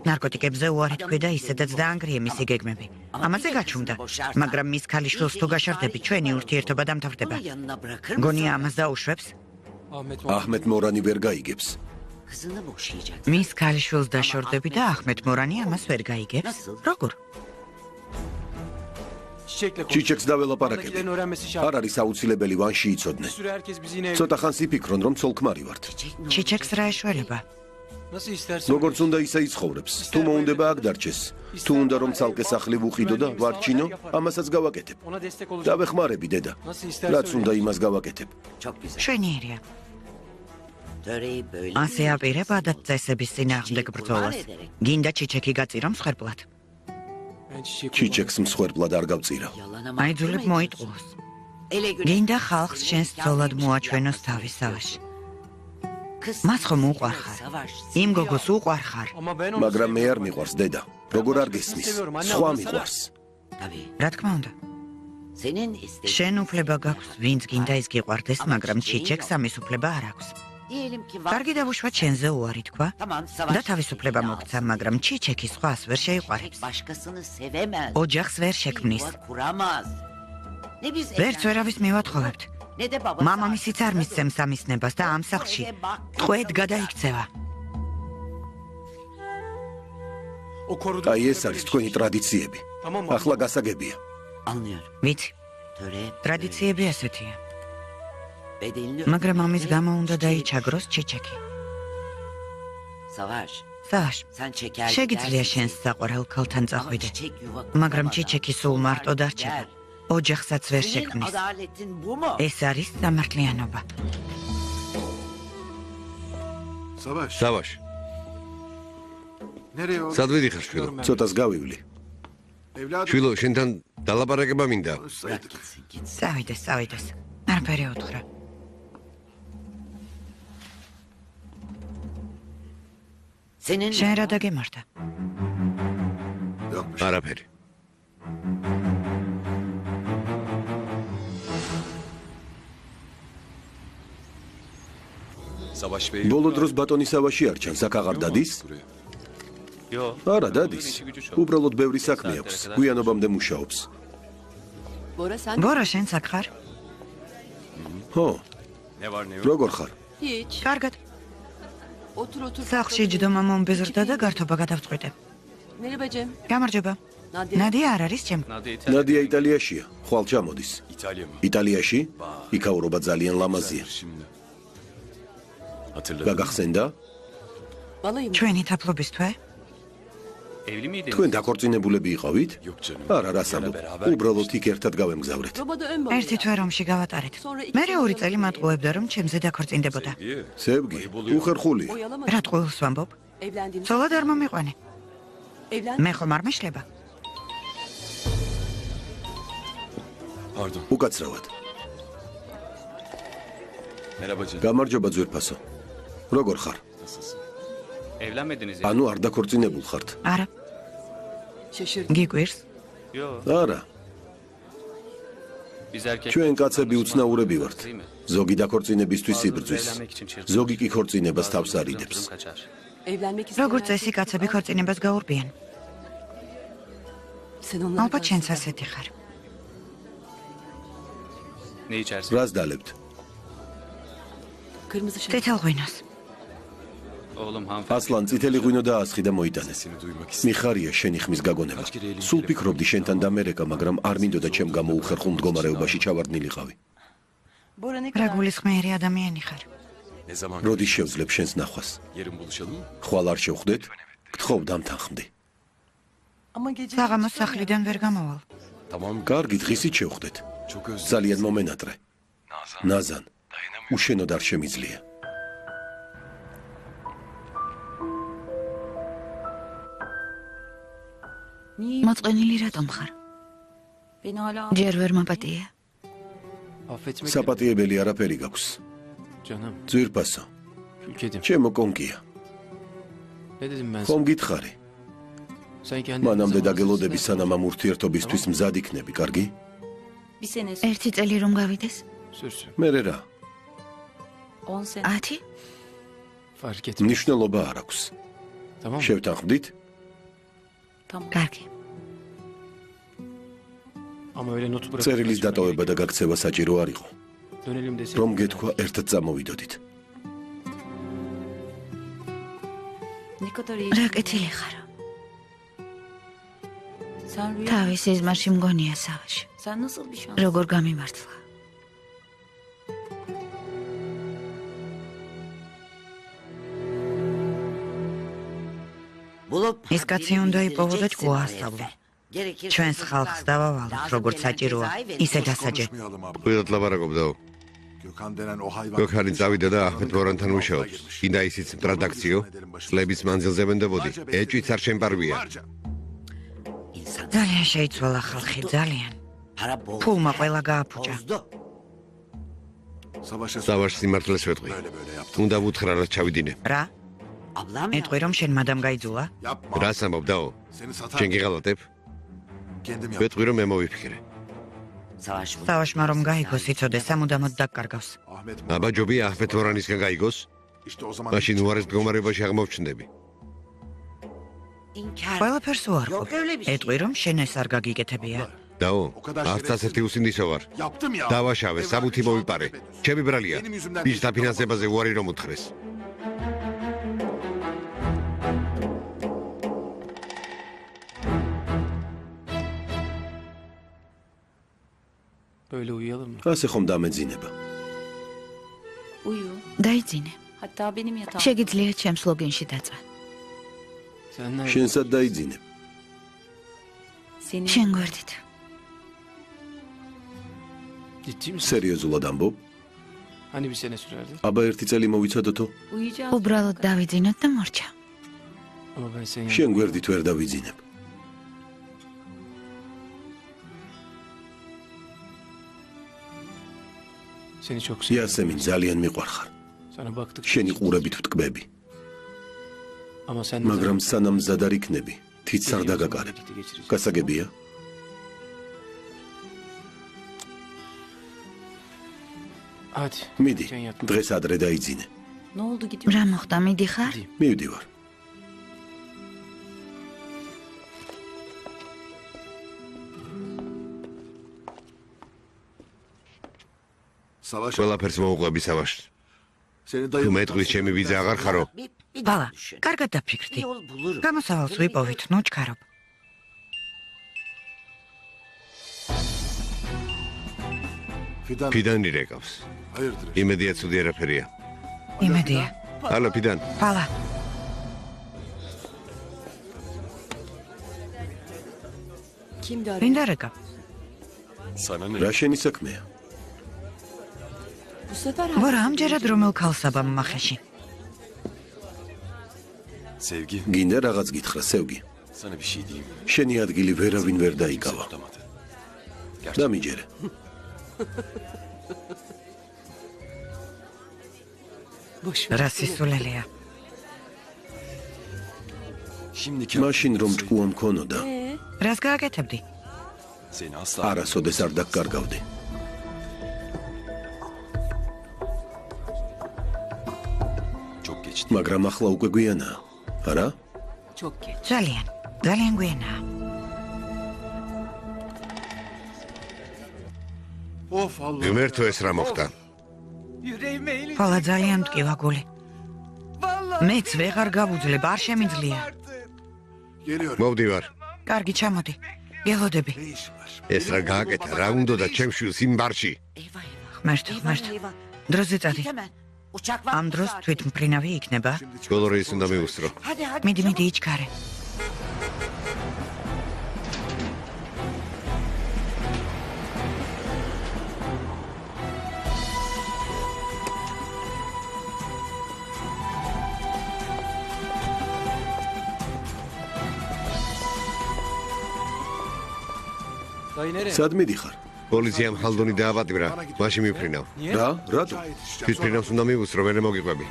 Speaker 4: ნარკოტიკებზე უარი თქვი და ისედაც დაანგრიე მისი გეგმები. ამაზე გაჩუმდა, მაგრამ მის ქალიშვილს თუ გაშორდები, ჩვენი ურთიერთობა დამთავრდება. გონია ამას დაუშვებს?
Speaker 2: აჰმედ მორანი ვერ გაიგებს.
Speaker 4: მის ქალიშვილს დაშორდები და აჰმედ მორანი ამას ვერ გაიგებს? როგორ?
Speaker 2: ჩიჩეკს დაველაპარაკები. არ არის აუცილებელი ვანში იცოდნენ. ცოტა ხანს იფიქრონ, რომ ცოლ-ქმარი ვართ.
Speaker 4: ჩიჩეკს რა ეშველება?
Speaker 2: როგორც უნდა ისე იცხოვრებს. თუ მოუნდება აქ დარჩეს. თუ უნდა რომ ცალკე სახლი ვუყიდო და ვარჩინო, ამასაც გავაკეთებ. დავეხმარები დედა. რაც უნდა იმას გავაკეთებ.
Speaker 4: შვენიერია. ასე აპირებადა წესების წინააღმდეგ ბრძოლას. გინდა ჩიჩეკი გაწირო მსხვერპლად.
Speaker 2: ჩიჩეკს მსხვერპლად არ გავწირა.
Speaker 4: აიძულებ მოიტყუოს. გინდა ხალხს შენს ცოლად მოაჩვენოს თავის სავაში. მას ხომ უყვარხარ? იმ გოგოს უყვარხარ?
Speaker 2: მაგრამ მე არ მიყვარს დედა. როგორ არ გესმის? სხვა მიყვარს.
Speaker 4: რა თქმა უნდა. შენ უფლება გაქვს, ვინც გინდა ის გიყვარდეს, მაგრამ ჩიჩეკს ამის უფლება არ აქვს. კარგი დავუშვა ჩენზე უარი თქვა და თავისუფლება მოგცა, მაგრამ ჩიჩეკი სხვას ვერ შეიყვარებს. ოჯახს ვერ შექმნის. ვერც ვერავის მივათხოვებთ. მამამისიც არ მისცემს ამისნებას და ამ სახლში ტყვედ გადაიქცევა.
Speaker 2: აი ეს არის თქვენი ტრადიციები. ახლა გასაგებია.
Speaker 4: ვიცი, ტრადიციები ასეთია. მაგრამ ამის გამო უნდა დაიჩაგროს ჩიჩეკი. სავაშ, შეგიძლია შენს საყვარელ ქალთან წახვიდე, მაგრამ ჩიჩეკი სულ მარტო დარჩება. ოჯახსაც ვერ შექმნის. ეს არის სამართლიანობა.
Speaker 3: სავაშ. სად ვიდიხარ შვილო?
Speaker 2: ცოტას გავივლი.
Speaker 3: შვილო, შენთან დალაპარაკება მინდა.
Speaker 4: წავიდეს. არაფერი უთხრა. შენ რა დაგემართა?
Speaker 3: არაფერი.
Speaker 2: ბოლო დროს ბატონი სავაში არ ჩანს, აქ აღარ დადის? არა, დადის. უბრალოდ ბევრი საქმე აქვს. გვიანობამდე მუშაობს.
Speaker 4: ბორა, შენც აქ ხარ?
Speaker 2: ხო. როგორ ხარ?
Speaker 4: კარგად. სახლში ჯდომა მომბეზრდა და გართობა გადავწყვიტე. გამარჯობა. ნადია არ არის ჩემ?
Speaker 2: ნადია იტალიაშია, ხვალ ჩამოდის. იტალიაში? იქაურობა ძალიან ლამაზია. გაგახსენდა?
Speaker 4: ჩვენი თაფლობის თვე?
Speaker 2: თქვენ დაქორწინებულები იყავით? არა, რას ამბობ. უბრალოდ იქ ერთად გავემგზავრეთ.
Speaker 4: ერთი თვე რომში გავატარეთ. მერე 2 წელი მატყუებდა, რომ ჩემზე დაქორწინდებოდა.
Speaker 2: სევგი, უხერხულია.
Speaker 4: რა ტყუილს ვამბობ? ცოლად არ მომიყვანე. მე ხომ არ მეშლება?
Speaker 2: უკაცრავად. გამარჯობა ძვირფასო. როგორ ხარ? ანუ არ დაქორწინებულ ხართ?
Speaker 4: არა. გიგვირს?
Speaker 2: არა. ჩვენ კაცები უცნაურები ვართ. ზოგი დაქორწინებისთვის იბრძვის. ზოგი კი ქორწინებას თავს არიდებს.
Speaker 4: როგორც წესი კაცები ქორწინებას გაურბიან. ალბათ შენც ასეთი ხარ.
Speaker 2: რას დალებთ?
Speaker 4: წითელ ღვინოს.
Speaker 2: ასლან წითელი ღვინო დაასხი და მოიტანე. მიხარია შენი ხმის გაგონება. სულ ფიქრობდი შენთან დამერეკა, მაგრამ არ მინდოდა ჩემ გამოუხერხულ მდგომარეობაში ჩავარდნილიყავი.
Speaker 4: რა გულისხმიერი ადამიანი ხარ.
Speaker 2: როდის შევძლებ შენს ნახვას? ხვალ არ შევხვდეთ? გთხოვ დამთანხმდი.
Speaker 4: საღამოს სახლიდან ვერ გამოვალ.
Speaker 2: კარგი, დღისით შევხვდეთ. ძალიან მომენატრე. ნაზან, უშენოდ არ შემიძლია.
Speaker 9: მოწყენილი რატომ ხარ? ჯერ ვერ მაპატია.
Speaker 2: საპატიებელი არაფერი გაქვს. ძვირფასო. ჩემო კონკია. ხომ გითხარი? მანამდე დაგელოდები სანამ ამ ურთიერთობისთვის მზად იქნები, კარგი?
Speaker 9: ერთი წელი რომ გავიდეს?
Speaker 2: მერე რა?
Speaker 9: 10?
Speaker 2: მნიშვნელობა არ აქვს. შევთანხმდით?
Speaker 9: კარგი.
Speaker 2: წერილის დატოვება და გაქცევა საჭირო არ იყო. რომ გეთქვა ერთად წამოვიდოდით.
Speaker 9: რა კეთილი ხარ? თავის იზმარში მგონია სავაში. როგორ გამიმართლა?
Speaker 4: ის კაცი უნდა იპოვო და ჭკუაასწავლო. ჩვენს ხალხს დავავალოთ, როგორც საჭიროა, ისე დასაჯე.
Speaker 3: ყველად ლაბარაკობდაო. გოქანი წავიდა და ახმედ ბორანთან მუშაობს. კიდე ისიც ტრადაქციო, წლების მანძილზე ვენდებოდი. ეჭვიც არ შემპარვია.
Speaker 4: ძალიან შეიცვალა ხალხი, ძალიან. ფულმა ყველა გააფუჭა.
Speaker 3: სავაშ სიმართლეს ვეტყვი. უნდა ვუთხრა რა ჩავიდინე.
Speaker 4: რა? ეტყვი რომ შენ მადამ გაიძულა?
Speaker 3: რას ამბობდაო? შენ გიღალატებ? ვეტყვი რომ მე მოვიფიქრე.
Speaker 4: სავაშმა რომ გაიგოს იცოდეს, სამუდამოდ დაკარგავს.
Speaker 3: აბა ჯობია ახმედ ბორანისგან გაიგოს? მაშინ უარეს მდგომარეობაში აღმოჩნდები.
Speaker 4: ყველაფერს უარყოფ. ეტყვი რომ შენ ეს არ გაგიკეთებია.
Speaker 3: დაო, არც ასეთი უსინდისო ვარ. დავაშავე, საბუთი მოვიპარე. ჩემი ბრალია. ის დაფინანსებაზე უარი რომ უთხრეს.
Speaker 2: ასე ხომ დამეძინება.
Speaker 9: დაიძინე. შეგიძლია ჩემს ლოგინში დაწვა.
Speaker 2: შენსად დაიძინებ.
Speaker 9: შენ გვერდით.
Speaker 2: სერიოზულად ამბობ? აბა ერთი წელი მოვიცადოთო?
Speaker 9: უბრალოდ დავიძინოთ და მორჩა.
Speaker 2: შენ გვერდით ვერ დავიძინებ. იასემინ ძალიან მიყვარხარ. შენი ყურებით ვტკბები. მაგრამ სანამ მზად არ იქნები, თითს არ დაგაკარებ. გასაგებია? მიდი, დღეს ადრე დაიძინე.
Speaker 9: რა მოხდა, მიდიხარ?
Speaker 2: მივდივარ.
Speaker 3: ყველაფერს მოუყვები სავაშს. თუ მეტყვის ჩემი ვიზა აღარ ხარო?
Speaker 4: ბალა, კარგად დაფიქრდი. გამოსავალს ვიპოვით, ნუ ჩქარობ.
Speaker 3: ფიდანი რეკავს. იმედია ცუდი არაფერია.
Speaker 4: იმედია.
Speaker 3: ალო ფიდან.
Speaker 4: ბალა. ვინ დარეკა?
Speaker 2: რა შენი საქმეა?
Speaker 4: ვარა ამჯერად რომელ ქალსაბამ მახეში.
Speaker 2: გინდა რაღაც გითხრა, სევგი. შენი ადგილი ვერავინ ვერ დაიკავა. დამიჯერე.
Speaker 4: რა სისულელია.
Speaker 2: მაშინ რომ ჭკუა მქონოდა,
Speaker 4: რას გააკეთებდი?
Speaker 2: არასოდეს არ დაკარგავდი. მაგრამ ახლა უკვე გვიანაა, არა?
Speaker 4: ძალიან გვიანაა.
Speaker 3: ღმერთო ეს რა მოხდა?
Speaker 4: ხოლო ძალიან მტკივა გული. მეც ვეღარ გავუძლებ, არ შემიძლია.
Speaker 3: მოვდივარ.
Speaker 4: კარგი, ჩამოდი. გელოდები.
Speaker 3: ეს რა გააკეთა, რა უნდოდა ჩემ შვილს იმ ბარში?
Speaker 4: ღმერთო, დროზე წადი. ამ დროს თვითმფრინავი იქნება.
Speaker 3: ბოლო რეისს უნდა მივუსწრო.
Speaker 4: მიდი იჩქარე.
Speaker 2: სად მიდიხარ?
Speaker 3: პოლიციამ ხალდონი დააპატიმრა, მაშინ მიფრინავ.
Speaker 2: რა? რატო?
Speaker 3: თვითმფრინავს უნდა მივუსწრო, ვერ მოგიყვები.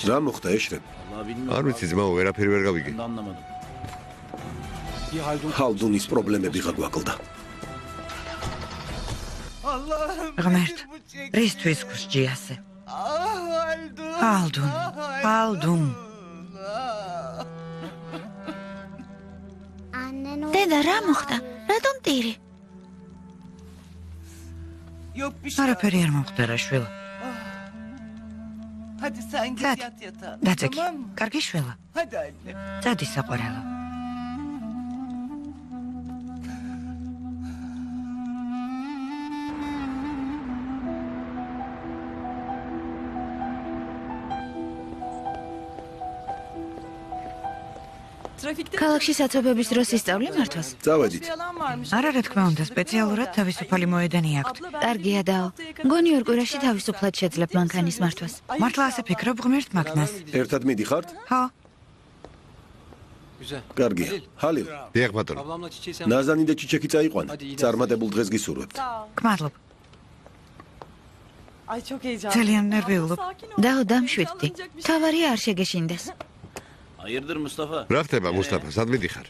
Speaker 2: რა მოხდა ეშრებ?
Speaker 3: არ ვიცი ძმაო, ვერაფერი ვერ გავიგე.
Speaker 2: ხალდუნის პრობლემები გაგვაკლდა.
Speaker 4: ღმერთ, რისთვის გსჯი ასე? ხალდუნ.
Speaker 9: დედა, რა მოხდა? რატომ ტირი?
Speaker 4: არაფერი არ მომხდარა, შვილო. დაწეკი, კარგი შვილო. წადი საყვარელო.
Speaker 9: ქალაქში საცობების დროს ისწავლე მართვას?
Speaker 2: წავედით.
Speaker 4: არა, რა თქმა უნდა, სპეციალურად თავისუფალი მოედანი აქვთ.
Speaker 9: კარგია დაო. მგონი ორ კვირაში თავისუფლად შეძლებ მანქანის მართვას.
Speaker 4: მართლა ასე ფიქრობ ღმერთ მაგნას?
Speaker 2: ერთად მიდიხართ?
Speaker 4: ხო.
Speaker 2: კარგია. ჰალილ.
Speaker 3: დიახ ბატონო.
Speaker 2: ნაზანი და ჩიჩეკი წაიყვანა. წარმატებულ დღეს გისურვებთ.
Speaker 4: გმადლობ. ძალიან ნერვიულობ.
Speaker 9: დაო, დამშვიდდი. თავარია არ შეგეშინდეს.
Speaker 3: რა ხდება, მუსტაფა, სად მიდიხარ?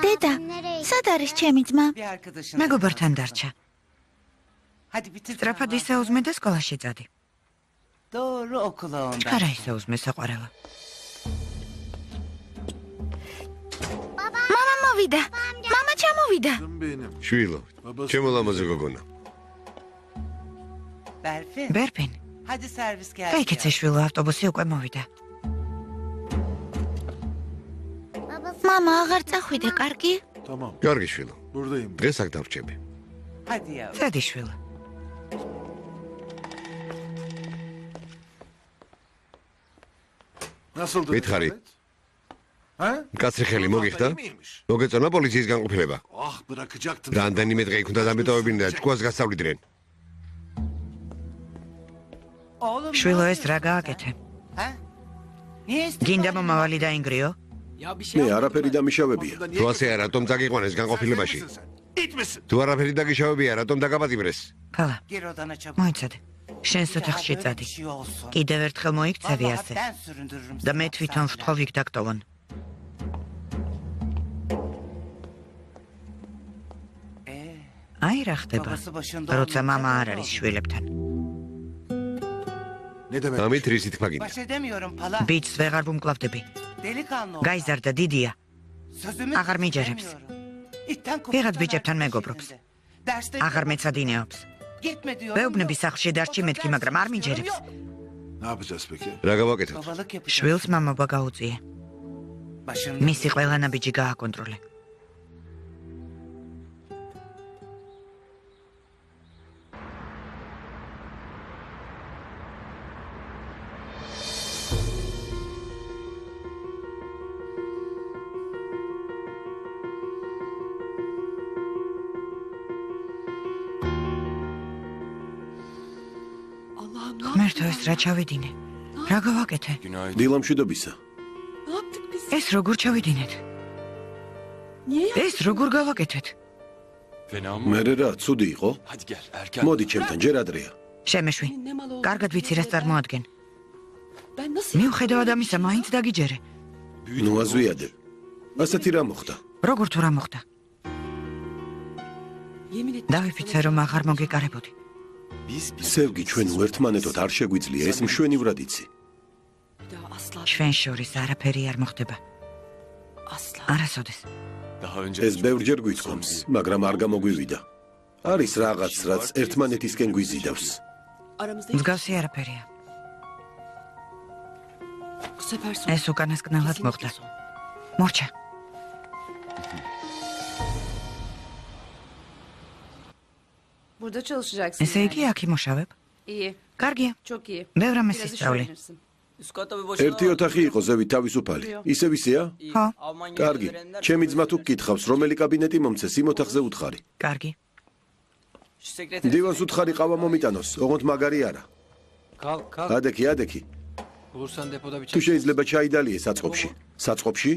Speaker 9: დედა, სად არის ჩემი ძმა?
Speaker 4: მეგობართან დარჩა. სწრაფად ისეუზმე და სკოლაში წადი. ჩქარა ისეუზმე საყვარელო.
Speaker 9: მამა მოვიდა. მამა ჩამოვიდა.
Speaker 3: შვილო, ჩემო ლამაზი გოგონა.
Speaker 4: ბერფინ. გაიქეცე შვილო, ავტობუსი უკვე მოვიდა.
Speaker 9: მამა აღარ წახვიდე, კარგი?
Speaker 3: კარგი შვილო. დღეს აქ დავრჩები.
Speaker 4: წადი შვილო.
Speaker 3: მითხარი. კაცრი ხელი მოგიხდა? მოგეწონა პოლიციის განყოფილება. რამდენიმე დღე იქ უნდა დამეტოვებინა და ჭკუას გასწავლიდნენ.
Speaker 4: შვილო, ეს რა გააკეთე? გინდა მომავალი დაინგრიო?
Speaker 2: მე არაფერი დამიშავებია.
Speaker 3: თუ ასე რატომ წაგიყვანეს განყოფილებაში? თუ არაფერი დაგიშავებია, რატომ დაგაპატიმრეს?
Speaker 4: ფალა. მოიცადე. შენს ოთახში წადი. კიდევ ერთხელ მოიქცევი ასე. და მე თვითონ ვთხოვ იქ დაგტოვონ. აი რა ხდება, როცა მამა არ არის შვილებთან.
Speaker 3: ამით რისი თქმა გინდა?
Speaker 4: ბიჭს ვეღარ ვუმკლავდები. გაიზარდა, დიდია. აღარ მიჯერებს. ვიღაც ბიჭებთან მეგობრობს. აღარ მეცადინეობს. ვეუბნები სახლში დარჩი მეთქი, მაგრამ არ მიჯერებს.
Speaker 3: რა გავაკეთოთ?
Speaker 4: შვილს მამობა გაუწიე. მისი ყველა ნაბიჯი გააკონტროლე. ღმერთო, ეს რა ჩავიდინე? რა გავაკეთე?
Speaker 2: დილამშვიდობისა.
Speaker 4: ეს როგორ ჩავიდინეთ? ეს როგორ გავაკეთეთ?
Speaker 2: მერე რა, ცუდი იყო? მოდი ჩემთან, ჯერ ადრეა.
Speaker 4: შემეშვი. კარგად ვიცი რას წარმოადგენ. მიუხედავად ამისა, მაინც დაგიჯერე.
Speaker 2: ნუ აზვიადე. ასეთი რა მოხდა?
Speaker 4: როგორ თუ რა მოხდა? დავიფიცე, რომ აღარ მოგეკარებოდი.
Speaker 2: სევგი, ჩვენ ერთმანეთოთ არ შეგვიძლია, ეს მშვენივრად იცი.
Speaker 4: ჩვენ შორის არაფერი არ მოხდება. არასოდეს.
Speaker 2: ეს ბევრჯერ გვითხოვს, მაგრამ არ გამოგვივიდა. არის რაღაც, რაც ერთმანეთისკენ გვიზიდავს.
Speaker 4: მსგავსი არაფერია. ეს უკანასკნელად მოხდა. მორჩა. ესე იგი, აქ იმუშავებ? კარგია. ბევრ ამას ისწავლე.
Speaker 2: ერთი ოთახი იყო ზევით თავისუფალი. ისევ ისეა?
Speaker 4: ხო.
Speaker 2: კარგი. ჩემი ძმა თუ გკითხავს, რომელი კაბინეტი მომცეს, იმ ოთახზე უთხარი.
Speaker 4: კარგი.
Speaker 2: დივანს უთხარი ყავა მომიტანოს, ოღონდ მაგარი არა.
Speaker 5: კალ.
Speaker 2: ადექი.
Speaker 5: გულსან დეპოდა
Speaker 2: თუ შეიძლება ჩაიდალიე საწყობში. საწყობში?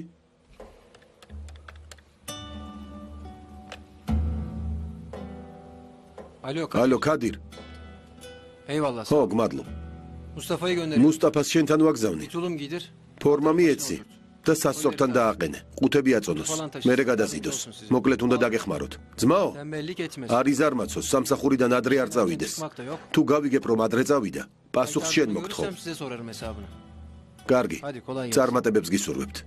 Speaker 2: ალო, ქადირ.
Speaker 5: ეივალლა.
Speaker 2: ხო, გმადლობ.
Speaker 5: მუსტაფაი გონერი.
Speaker 2: მუსტაფას შენთან ვაგზავნი.
Speaker 5: თულუმ გიდერ.
Speaker 2: ფორმა მიეცი და სასწორთან დააყენე. ყუთები აწონოს. მერე გადაზიდოს. მოკლედ უნდა დაგეხმაროთ. ძმაო? არის ზარმაცოს, სამსახურიდან ადრე არ წავიდეს. თუ გავიგებ რომ ადრე წავიდა, პასუხს შენ მოგთხოვ. კარგი. წარმატებებს გისურვებთ.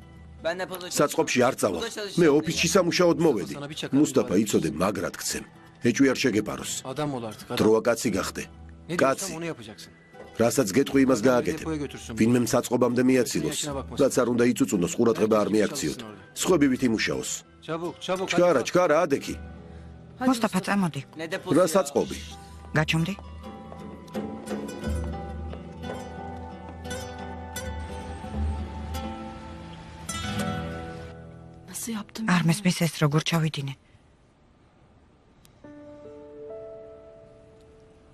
Speaker 2: საწყობში არ წავალ. მე ოფისში სამუშაოდ მოვედი. მუსტაფა იცოდე მაგრად გცემ. ეჭვი არ შეგეპაროს. დროა კაცი გახდე. კაცი. რასაც გეტყვი იმას გააკეთებ. ვინმე საწყობამდე მიაცილოს. რაც არ უნდა იწუწუნოს, ყურადღება არ მიაქციოთ. სხვებივით იმუშაოს. ჩქარა, ადექი.
Speaker 4: მუსტაფა, წამოდი.
Speaker 2: რა საწყობი?
Speaker 4: გაჩვენდი. არ მესმის ეს როგორ ჩავიდინე.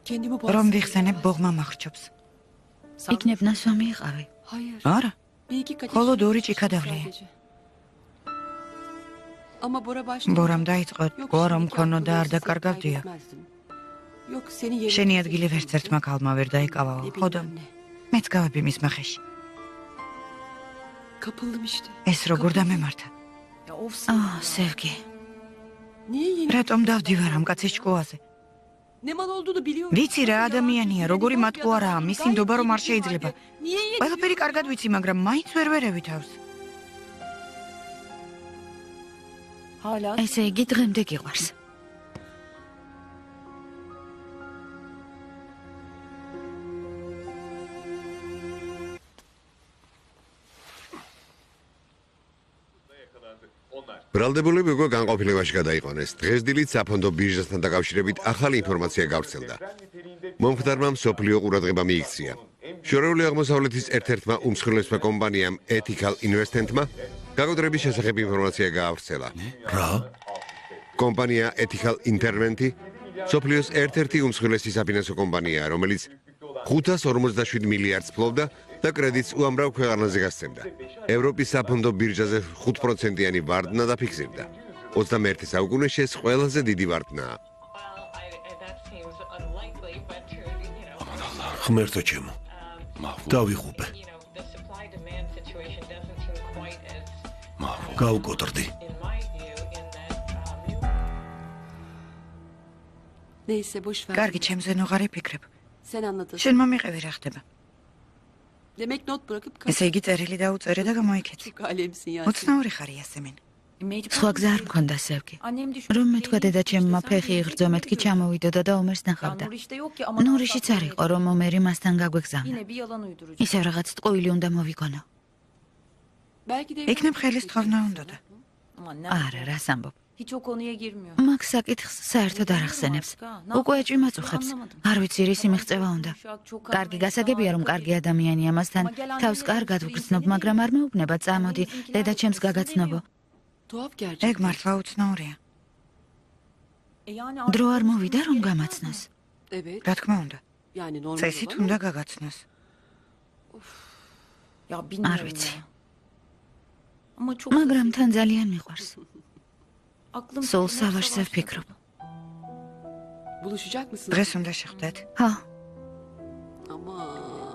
Speaker 4: რომ ვიხსენებ ბოღმა მახრჩობს.
Speaker 9: იქნებ ნასვამი იყავი.
Speaker 4: არა. მხოლოდ ორი ჭიქადავლია. ბორამ დაიწყო, გვარო მქონო და არ დაკარგავდია. შენი ადგილი ვერც ერთმა ქალმა ვერ დაიკავაო. ხოდო მეც გავები მის მახეში. ეს როგორ დამემართა? სევგი. რატომ დავდივარ ამ კაცის ჭკუაზე? ვიცი რა ადამიანია, როგორი მატყუ არაა, მისი ნდობა რომ არ შეიძლება. ყველაფერი კარგად ვიცი, მაგრამ მაინც ვერ ვერევი თავს.
Speaker 9: ესე იგი დღემდე გიყვარს.
Speaker 3: ბრალდებულები უკვე განყოფილებაში გადაიყვანეს. დღესდილით საფონდო ბირჟასთან დაკავშირებით ახალი ინფორმაცია გავრცელდა. მომხდარმა მსოფლიო ყურადღება მიიქცია. შორეული აღმოსავლეთის ერთ-ერთმა უმსხვილესმა კომპანიამ Ethical Investment-მა გაგოტრების შესახებ ინფორმაცია გაავრცელა.
Speaker 2: რა?
Speaker 3: კომპანია Ethical Investment-ი მსოფლიოს ერთ-ერთი უმსხვილესი საფინანსო კომპანიაა, რომელიც 557 მილიარდს ფლობდა და კრედიტს უამრავ ქვეყანაზე გასცემდა. ევროპის საფონდო ბირჟაზე 5%-იანი ვარდნა დაფიქსირდა. 21 საუკუნეში ეს ყველაზე დიდი ვარდნაა.
Speaker 2: ღმერთო ჩემო. დავიღუპე. გავუკოტრდი.
Speaker 4: კარგი, ჩემზე ნუღარი ფიქრებ. შენ მომიყევი რა ხდება? ესე იგი წერილი დაუწერე და გამოიქეცი. უცნაური ხარი ასემენ.
Speaker 9: სხვა გზა არ მქონდა სევგი. რომ მეთქვა დედაჩემმა ფეხი იღრძო, მეთქი ჩამოვიდოდა და ომერს ნახავდა. ნურიშიც არ იყო, რომ ომერი მასთან გაგვეგზავნა. ისევ რაღაც ტყუილი უნდა მოვიგონო.
Speaker 4: იქნებ ხელის თხოვნა უნდოდა.
Speaker 9: არა, რას ამბობ. მაგ საკითხს საერთოდ არ ახსენებს. უკვე ეჭვი მაწუხებს. არ ვიცი რის მიღწევა უნდა. კარგი გასაგებია რომ კარგი ადამიანია, მასთან თავს კარგად ვგრძნობ, მაგრამ არ მეუბნება წამოდი, დედაჩემს გაგაცნობო.
Speaker 4: ეგ მართლა უცნაურია.
Speaker 9: დრო არ მოვიდა რომ გამაცნოს.
Speaker 4: რა თქმა უნდა. წესით უნდა გაგაცნოს.
Speaker 9: არ ვიცი. მაგრამ თან ძალიან მიყვარს. სულ სავაშზე ვფიქრობ.
Speaker 4: დღეს უნდა შეხვდეთ.
Speaker 9: ხო.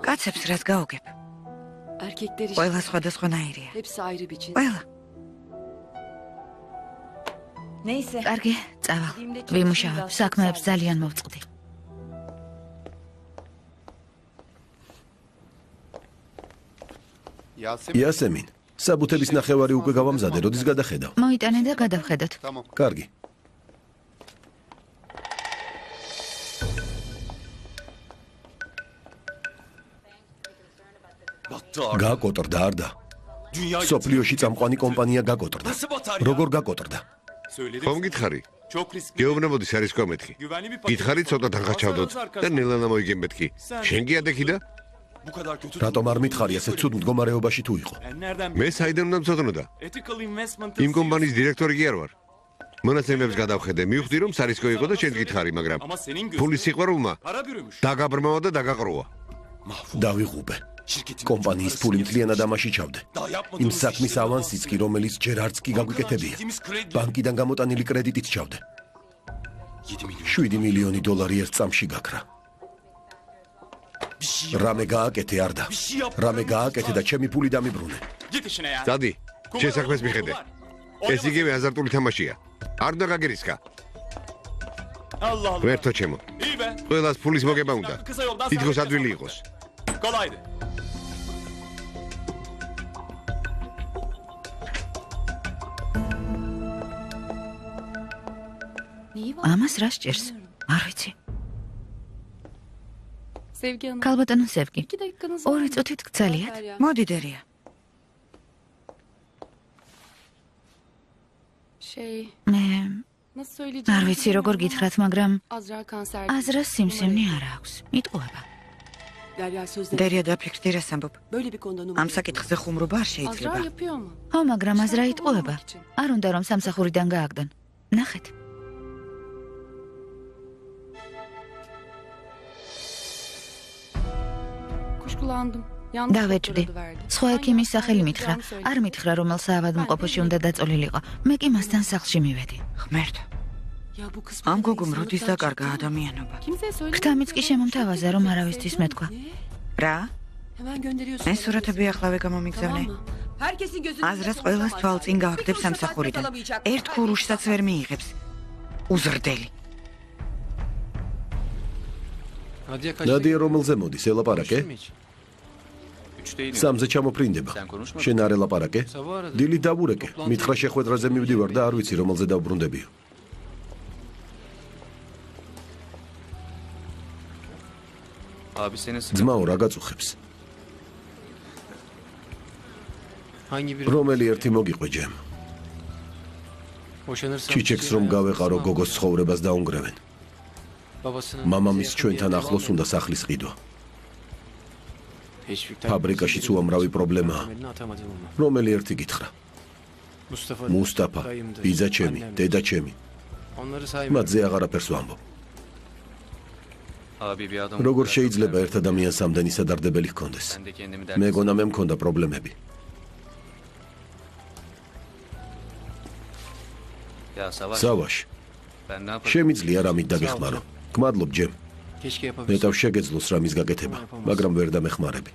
Speaker 4: კაცებს რაც გაუგებ.
Speaker 1: ყველა სხვადასხვანაირია. ყველა.
Speaker 9: კარგი, წავალ. ვიმუშავებ, საქმეებს ძალიან მოვწყდი.
Speaker 2: იასემინ, საბუთების ნახევარი უკვე გავამზადე, როდის გადახედავ?
Speaker 9: მოიტანე და გადავხედოთ.
Speaker 2: კარგი. გაკოტრდა არ და? სოფლიოში წამყვანი კომპანია გაკოტრდა. როგორ გაკოტრდა?
Speaker 3: ხომ გითხარი? გეუბნებოდი სარისკო მეთქი. გითხარი ცოტა თანხა ჩავდოთ და ნელა მოიგენ მეთქი. შენ კი ადექი და?
Speaker 2: რატომ არ მითხარი ასე ცუდ მდგომარეობაში თუ იყო?
Speaker 3: მე საიდან უნდა მცოდნოდა? იმ კომპანიის დირექტორი კი არ ვარ. მონაცემებს გადავხედე, მივხვდი რომ სარისკო იყო და შენ გითხარი, მაგრამ ფულის სიყვარულმა დაგაბრმავა და დაგაყროა.
Speaker 2: დავიღუპე. კომპანიის ფული მთლიანად ამაში ჩავდე. იმ საქმის ავანსიც კი, რომელიც ჯერ არც კი გაგვიკეთებია. ბანკიდან გამოტანილი კრედიტიც ჩავდე. 7 მილიონი დოლარი ერთ წამში გაქრა. რამე გააკეთე არ და? რამე გააკეთე და ჩემი ფული დამიბრუნე.
Speaker 3: დადი, შესაქმეს მიხედე. ეს იგივე აზარტული თამაშია. არ უნდა გაგერისკა. ვერთო ჩემო. ყველას ფულის მოგება უნდა. თითქოს ადვილი იყოს.
Speaker 9: ამას რა სჭირს? არ ვიცი. ქალბატონო სევგი. 2 წუთით გძალიათ?
Speaker 1: მოდი დერია.
Speaker 9: მე არ ვიცი როგორ გითხრათ, მაგრამ აზრას სიმსივნე არ აქვს. იტყუება.
Speaker 1: დერია დაფიქრდი რას ამბობ? ამ საკითხზე ხუმრობა არ შეიძლება.
Speaker 9: ხო, მაგრამ აზრა იტყუება. არ უნდა რომ სამსახურიდან გააგდონ. ნახეთ. დავეჭვდი. სხვა ექიმის სახელი მითხრა. არ მითხრა რომელ საავადმყოფოში უნდა დაწოლილიყო. მე კი მასთან სახლში მივედი.
Speaker 1: ღმერთო. ამ გოგომ როდის დაკარგა ადამიანობა?
Speaker 9: ქრთამიც კი შემომთავაზა რომ არავისთვის მეთქვა.
Speaker 1: რა? მე სურათები ახლავე გამომიგზავნე. აზრას ყველას თვალწინ გააგდებს სამსახურიდან. ერთ ქურუშსაც ვერ მიიღებს. უზრდელი.
Speaker 2: ნადია რომელზე მოდის, ელაპარაკე? სამზე ჩამოფრინდება. შენ არ ელაპარაკე? დილით დავურეკე. მითხრა შეხვედრაზე მივდივარ და არ ვიცი რომელზე დავბრუნდებიო. ძმაო, რა გაწუხებს? რომელი ერთი მოგიყვე ჯემ? ჩიჩეკს რომ გავეყარო გოგოს ცხოვრებას დაუნგრევენ. მამამის ჩვენთან ახლოს უნდა სახლის ყიდვა. ფაბრიკაშიც უამრავი პრობლემაა. რომელი ერთი გითხრა? მუსტაფა, ბიძა ჩემი, დედა ჩემი. მათზე აღარაფერს ვამბობ. როგორ შეიძლება ერთ ადამიანს ამდენი სადარდებელი ჰქონდეს? მეგონა მე მქონდა პრობლემები. სავაშ, შემიძლია რამით დაგეხმარო. გმადლობ ჯემ. მეტავ შეგეძლოს რამის გაკეთება, მაგრამ ვერ დამეხმარები.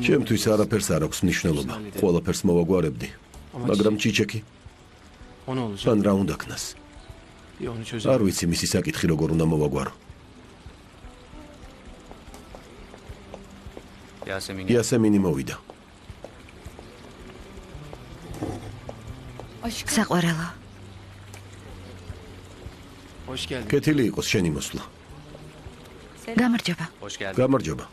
Speaker 2: ჩემთვის არაფერს არ აქვს მნიშვნელობა. ყველაფერს მოვაგვარებდი, მაგრამ ჩიჩეკი? მან რა უნდა ქნას? არ ვიცი მისი საკითხი როგორ უნდა მოვაგვარო. იასემინი მოვიდა.
Speaker 9: საყვარელო.
Speaker 2: კეთილი იყოს შენი მოსვლა.
Speaker 9: გამარჯობა.
Speaker 2: გამარჯობა.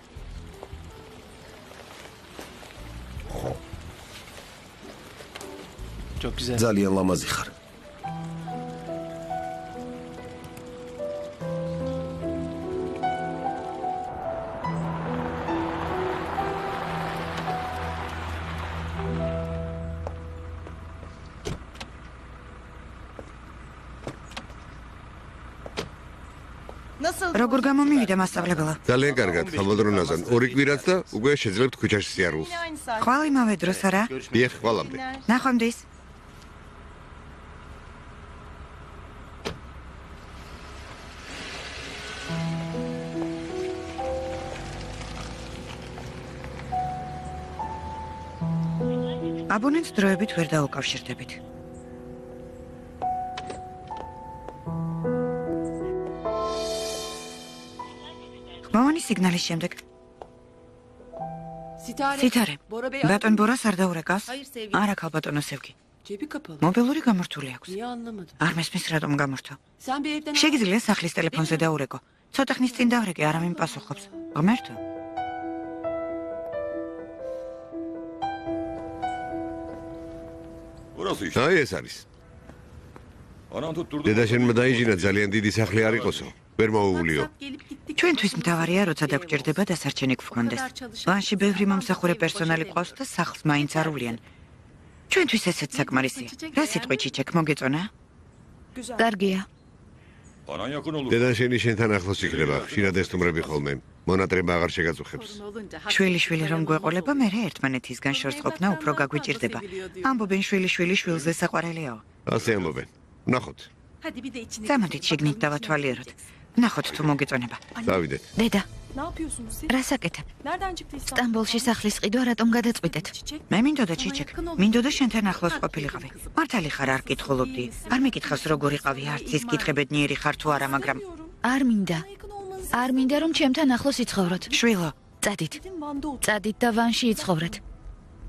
Speaker 2: ძალიან ლამაზი ხარ.
Speaker 1: როგორ გამომივიდა მასწავლებელა?
Speaker 3: ძალიან კარგად, ხალბატონო ნაზან. 2 კვირაც და უკვე შეძლებთ ქუჩაში სიარულს.
Speaker 1: ხვალ იმავე დროს არა?
Speaker 3: დიახ, ხვალამდე.
Speaker 1: ნახვამდის. აბონენტს დროებით ვერ დაუკავშირდებით. ხმოვანი სიგნალის შემდეგ. სითარე, ბატონ ბორას არ დაურეკავს? არა, ქალბატონო სევგი. მობილური გამორთული აქვს. არ მესმის რატომ გამორთო. შეგიძლია სახლის ტელეფონზე დაურეკო. ცოტა ხნის წინ დავრეკე, არავინ პასუხობს. ღმერთო.
Speaker 3: აი ეს არის. დედაშენმა დაიჟინა ძალიან დიდი სახლი არ იყოსო. ვერ მოუვლიო.
Speaker 1: ჩვენთვის მთავარია, როცა დაგჭირდება დასარჩენი გვქონდეს. ვანში ბევრი მომსახურე პერსონალი ყავს და სახლს მაინც არ უვლიან. ჩვენთვის ესეც საკმარისია. რა სიტყვი ჩიჩეკ მოგეწონა?
Speaker 9: კარგია.
Speaker 3: დედაშენი შენთან ახლოს იქნება, ხშირად ესტუმრები ხოლმე. მონატრება აღარ შეგაწუხებს.
Speaker 1: შვილი რომ გვეყოლება, მე ერთმანეთისგან შორს ყოფნა უფრო გაგვიჭირდება. ამბობენ შვილი შვილზე საყვარელიაო.
Speaker 3: ასე ამბობენ. ნახოთ.
Speaker 1: დამოდით შიგნით დავათვალიეროთ. ნახოთ თუ მოგეწონება.
Speaker 3: დავიდეთ.
Speaker 9: დედა,
Speaker 8: Ne yapıyorsunuz siz?
Speaker 9: რა საკეთებ?
Speaker 8: Nereden çıktı İstanbul?
Speaker 9: სტამბოლში სახლის ყიდვა რატომ გადაწყვიტეთ?
Speaker 1: მე მინდოდა ჩიჩეკ. მინდოდა შენთან ახლოს ყოფილიყავი. მართალი ხარ არ კითხულობდი. არ მეკითხავს როგორ იყავი, არც ის კითხებედნიერი ხარ თუ არა, მაგრამ
Speaker 9: არ მინდა. არ მინდა რომ ჩემთან ახლოს იცხოვროთ.
Speaker 1: შვილო,
Speaker 9: წადით.
Speaker 8: Dedim Van'da otur.
Speaker 9: წადით და ვანში იცხოვრეთ.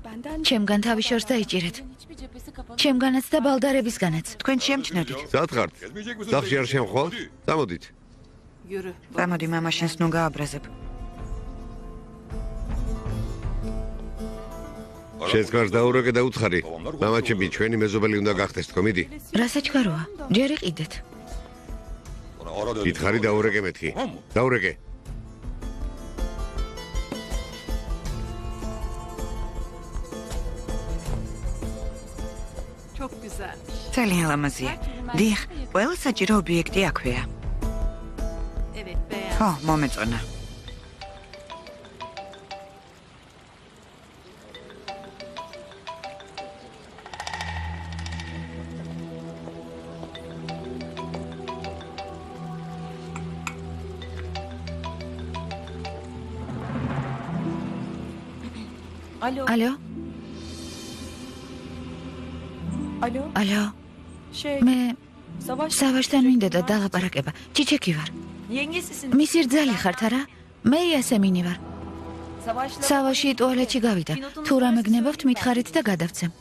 Speaker 8: Benden
Speaker 9: ჩემგან თავი შორს დაიჭირეთ. ჩემგანაც და ბალდარებისგანაც.
Speaker 1: თქვენ შეამჩნევდით.
Speaker 3: სათხართ. სახლში არ შემხვალთ? დამოდით.
Speaker 8: yürü.
Speaker 1: გამოდი მამა შენს ნუ გააბრაზებ.
Speaker 3: შენს გარს დაურეკე და უცხარი. მამაჩემი, ჩვენი მეზობელი უნდა გახდეს თქო, მიდი.
Speaker 9: რა საჩქაროა? ჯერ იყიდეთ.
Speaker 3: გითხარი დაურეკე მეთქი. დაურეკე.
Speaker 8: Çok güzel.
Speaker 1: ძალიან ლამაზია. დიახ, ყველა საჭირო ობიექტი აქვეა.
Speaker 8: Evet beğen.
Speaker 1: ხო, მომეწონა.
Speaker 8: Alo.
Speaker 9: ალო?
Speaker 8: Alo.
Speaker 9: ალო? მე
Speaker 8: Savaş.
Speaker 9: სავაშთან მინდოდა დალაპარაკება. ჩიჩეკი ვარ.
Speaker 8: Yengesisin.
Speaker 9: მისი რძალი ხართ არა? მე იასემინი ვარ.
Speaker 8: Savaşla.
Speaker 9: სავაში ტუალეტში გავიდა. თუ რამე გნებავთ, მითხარით და გადავცემ.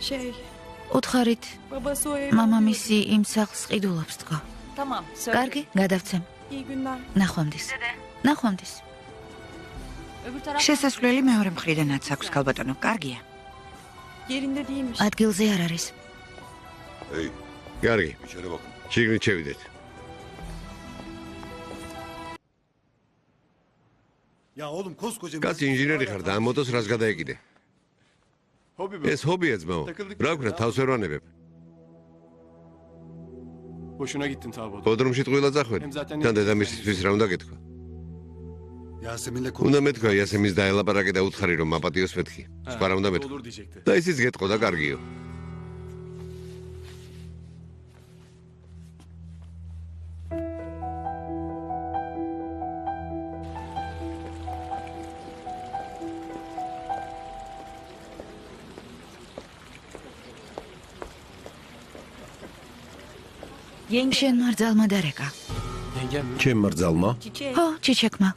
Speaker 8: Şey.
Speaker 9: უთხარით,
Speaker 8: Babası o ev.
Speaker 9: მამამისი იმ სახლს ყიდულობს თქო.
Speaker 8: Tamam. Söyle.
Speaker 9: კარგი, გადავცემ.
Speaker 8: İyi günler.
Speaker 9: ნახვამდის. ნახვამდის.
Speaker 8: Öbür taraf
Speaker 1: შესასვლელი მეორე მხრიდანაც აქვს, ქალბატონო. კარგია.
Speaker 8: yerinde değilmiş.
Speaker 9: ადგილზე არ არის.
Speaker 3: კარგი. შიგნით შევიდეთ. კაცი ინჟინერი ხარ და ამ მოტოს რას გადაეკიდე? ეს ჰობია ძმაო. რა ვქნა თავს ვერ ვანებებ.
Speaker 5: Hoşuna gittin Tabot.
Speaker 3: ბოდრომში ტყუილა წახვედი. თან დედამისისთვის რა უნდა გეთქვა? უნდა მეთქვა იასემის დაელაპარაკე და უთხარი რომ მაპატიოს მეთქი. სხვა რა უნდა მეთქვა?
Speaker 5: Olur diyecekti.
Speaker 3: და ისიც გეტყო და კარგიო.
Speaker 9: შენ მარძალმა დარეკა.
Speaker 5: Yengem mi?
Speaker 2: ჩემ მრძალმა
Speaker 8: Çiçeği.
Speaker 9: ხო, ჩიჩეკმა.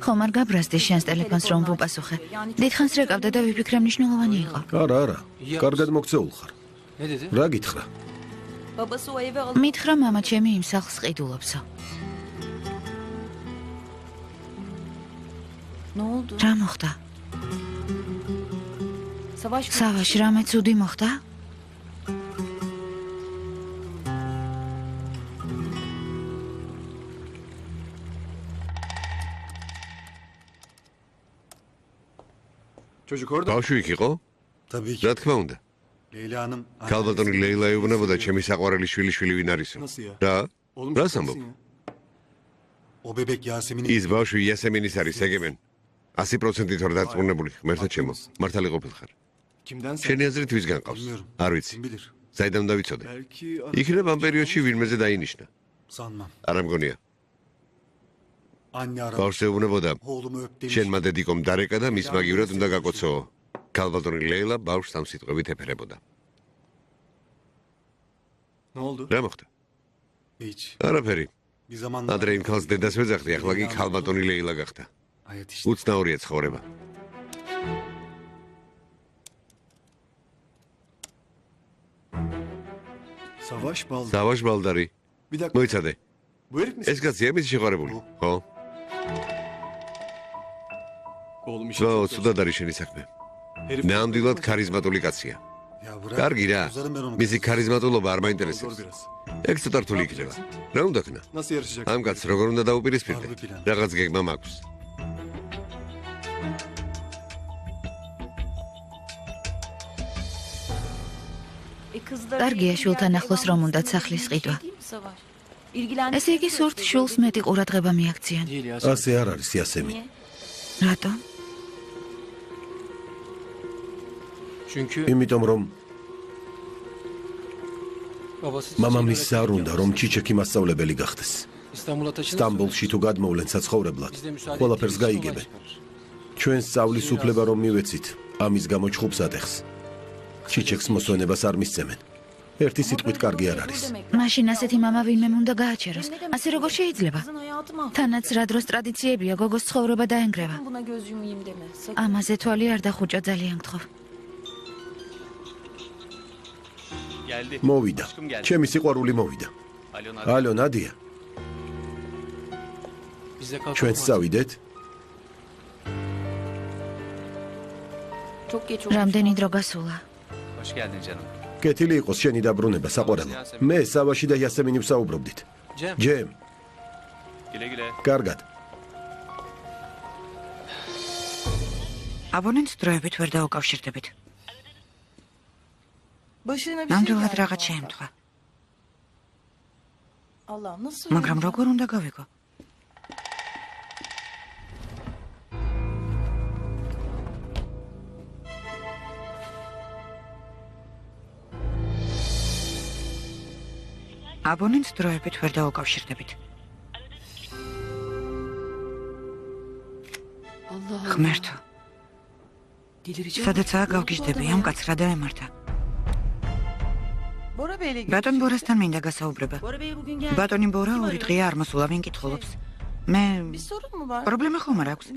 Speaker 9: ხომ არ გაბრაზდი შენს ტელეფონს რომ ვუპასუხე. დიდხანს რეკავდა და ვიფიქრე მნიშვნელოვანი იყო.
Speaker 2: არა, კარგად მოგწეულ ხარ.
Speaker 5: Ne dedi?
Speaker 2: რა გითხრა?
Speaker 8: Babası o eve alır.
Speaker 9: მითხრა მამა ჩემი იმ სახლს ყიდულობსო.
Speaker 8: Ne oldu?
Speaker 9: რა მოხდა?
Speaker 8: Savaş.
Speaker 9: სავაში რამე ცუდი მოხდა?
Speaker 5: Çocuk orada.
Speaker 3: ბავშვი იქ იყო? რა თქმა უნდა. ქალბატონი ლეილა ეუბნებოდა ჩემი საყვარელი შვილი ვინ არისო.
Speaker 5: Nasıl ya?
Speaker 3: რა?
Speaker 5: Oğlum
Speaker 3: რას
Speaker 5: ciddi
Speaker 3: ამბობ?
Speaker 5: misin ya?
Speaker 3: ის ბავშვი იასემინის არის, ეგემენ. 100%-ით ვარ დარწმუნებული, ღმერთო ჩემო. მართალი ყოფილხარ.
Speaker 5: Kimden sen?
Speaker 3: შენი აზრით ვისგან ყავს? არ ვიცი. საიდან დავიცოდე?
Speaker 5: Belki
Speaker 3: იქნებ ამ პერიოდში ვინმეზე დაინიშნა. არ ამგონია. ბავშვს ეუბნებოდა შენ მადედიკომ დარეკა და მის მაგივრად უნდა გაკოცოო. ქალბატონი ლეილა ბავშვს ამ სიტყვებით ეფერებოდა. რა მოხდა? არაფერი. ადრე იმ ქალს დედას ვეძახდი, ახლა კი ქალბატონი ლეილა გახდა. უცნაურია ცხოვრება. სავაშ ბალდარი. მოიცადე. ეს კაცია მისი შეყვარებული, ხო? ხო, ცუდად არის შენი საქმე. ნამდვილად ქარიზმატული კაცია. კარგი რა, მისი ქარიზმატულობა არ მაინტერესებს. ეგ ცოტა რთული იქნება. რა უნდა ქნა? ამ კაცს როგორ უნდა დაუპირისპირდე? რაღაც გეგმა მაქვს.
Speaker 9: კარგია, შულთან ახლოს რომ უნდათ სახლის ყიდვა. ესე იგი სურთ შულს მეტი ყურადღება მიაქციან.
Speaker 2: ასე არ არის, იასემი.
Speaker 9: რატომ?
Speaker 2: იმიტომ რომ მამამისს არ უნდა რომ ჩიჩექი მასწავლებელი გახდეს. სტამბოლში თუ გადმოვლენ საცხოვრებლად, ყველაფერს გაიგებენ. ჩვენ სწავლის უფლება რომ მივეცით, ამის გამო ჩხუბს ატეხს. ჩიჩექს მოსვენებას არ მისცემენ. ერთი სიტყვით კარგი არ არის.
Speaker 9: მაშინ ასეთი მამა ვინმე უნდა გააჩეროს. ასე როგორ შეიძლება? თანაც რა დროს ტრადიციებია, გოგოს ცხოვრება დაენგრევა. ამაზე თვალი არ დახუჭა, ძალიან გთხოვ.
Speaker 2: მოვიდა. ჩემი სიყვარული მოვიდა. ალო, ნადია. ჩვენც წავიდეთ?
Speaker 9: რამდენი დრო გასულა?
Speaker 2: კეთილი იყოს შენი დაბრუნება, საყვარელო. მე სავაში და იასემინი ვსაუბრობდით. ჯემ. კარგად.
Speaker 1: აბონენტს დროებით ვერ დაუკავშირდებით. ნამდვილად რაღაც შეემთხვა. მაგრამ როგორ უნდა გავიგო? აბონენტს დროებით ვერ დაუკავშირდებით. ღმერთო. სადაცაა გავგიჟდები, ამ კაცს რა დაემართა? ბატონ ბორასთან მინდა გასაუბრება. ბატონი ბორა ორი დღეა არ მოსულა, ვინ კითხულობს? მე პრობლემა ხომ არ აქვს?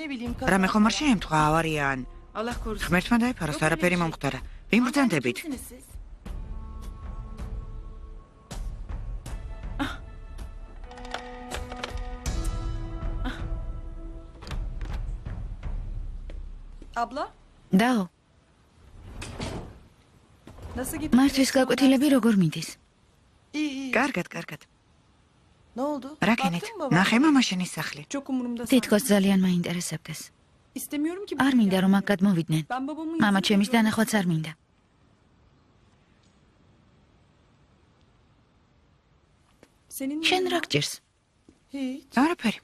Speaker 1: რამე ხომ არ შეემთხვა ავარია ან? ღმერთმა დაიფაროს, არაფერი მომხდარა. ვინ ბრძანდებით?
Speaker 9: დაო. მართვის გაკვეთილები როგორ მიდის?
Speaker 1: კარგად. რა ქენით? ნახე მამაშენის სახლი.
Speaker 9: თითქოს ძალიან მაინტერესებდეს. არ მინდა რომ აქ გადმოვიდნენ. მამა ჩემის დანახვაც არ მინდა. შენ რა გჭირს?
Speaker 1: არაფერი.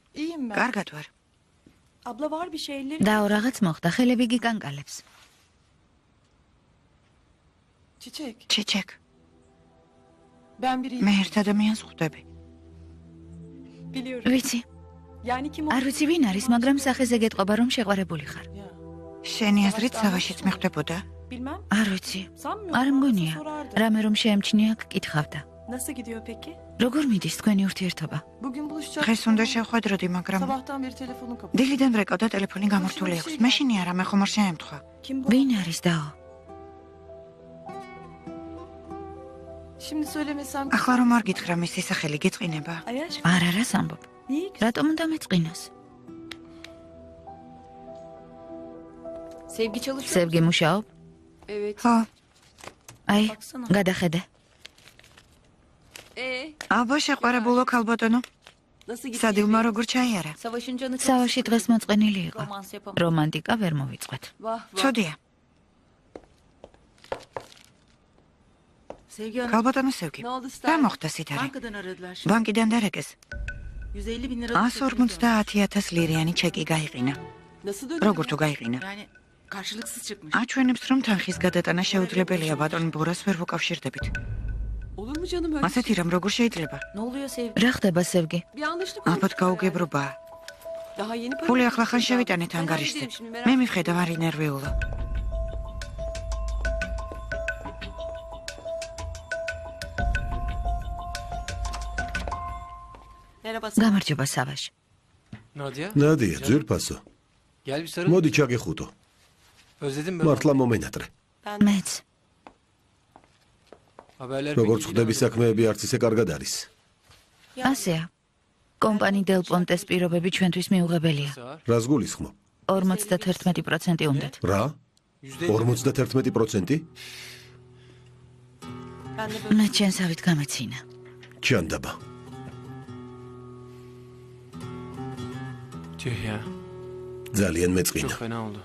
Speaker 1: კარგად ვარ.
Speaker 9: დაო, რაღაც მოხდა, ხელები გიკანკალებს.
Speaker 1: ჩიჩეკ. მე ერთ ადამიანს ხვდები.
Speaker 9: ვიცი. არ ვიცი ვინ არის, მაგრამ სახეზე გეტყობა რომ შეყვარებული ხარ.
Speaker 1: შენი აზრით სავაშიც მიხვდებოდა?
Speaker 9: არ ვიცი. არ მგონია. რამე რომ შეემჩნია, გკითხავდა. როგორ მიდის თქვენი ურთიერთობა?
Speaker 1: დღეს უნდა შევხვედროდი, მაგრამ დილიდან ვრეკავ და ტელეფონი გამორთული აქვს. მეშინია რამე ხომ არ შეემთხვა.
Speaker 9: ვინ არის დაო?
Speaker 1: ახლა რომ არ გითხრა მისი სახელი გიწყინება?
Speaker 9: არა, რას ამბობ? რატომ უნდა მეწყინოს? სევგი მუშაობ?
Speaker 1: ხო.
Speaker 9: აი, გადახედე.
Speaker 1: აბა შეყვარებულო ქალბატონო. სადილმა როგორ ჩაიარა?
Speaker 9: სავაში დღეს მოწყენილი იყო. რომანტიკა ვერ მოვიწყეთ.
Speaker 1: ცოდია. ქალბატონო სევგი. რა მოხდა სიტარი? ბანკიდან დარეკეს. 150,000 ლირიანი ჩეკი გაიყინა. როგორ თუ გაიყინა? აჩვენებს რომ თანხის გადატანა შეუძლებელია, ბატონ ბორას ვერ ვუკავშირდებით. ასეთი რამ როგორ შეიძლება?
Speaker 9: რა ხდება სევგი?
Speaker 1: ალბათ გაუგებრობაა.
Speaker 8: Daha yeni para.
Speaker 4: ფული ახლახან შევიტანეთ ანგარიშზე. მე მივხედავ არ ინერვიულო. გამარჯობა სავაშ.
Speaker 5: Nadia,
Speaker 2: ნადია, ძვირფასო.
Speaker 5: gel bir sarıl.
Speaker 2: მოდი ჩაგიხუტო.
Speaker 5: Özledim ben.
Speaker 2: მართლა მომენატრე.
Speaker 9: მეც.
Speaker 5: Haberler
Speaker 2: როგორც
Speaker 5: peki
Speaker 2: ხვდები
Speaker 5: gidemedim.
Speaker 2: საქმეები არც ისე კარგად არის.
Speaker 9: ასეა. კომპანი დელ პონტეს პირობები ჩვენთვის მიუღებელია.
Speaker 5: Sağır.
Speaker 2: რას გულისხმობ?
Speaker 9: 51% უნდათ.
Speaker 2: რა?
Speaker 5: %50.
Speaker 2: 51%?
Speaker 9: მე ჩვენსავით გამეცინა.
Speaker 2: ჩანდაბა.
Speaker 5: Tüh ya.
Speaker 2: ძალიან
Speaker 5: Çok
Speaker 2: მეწყინა.
Speaker 5: fena oldu.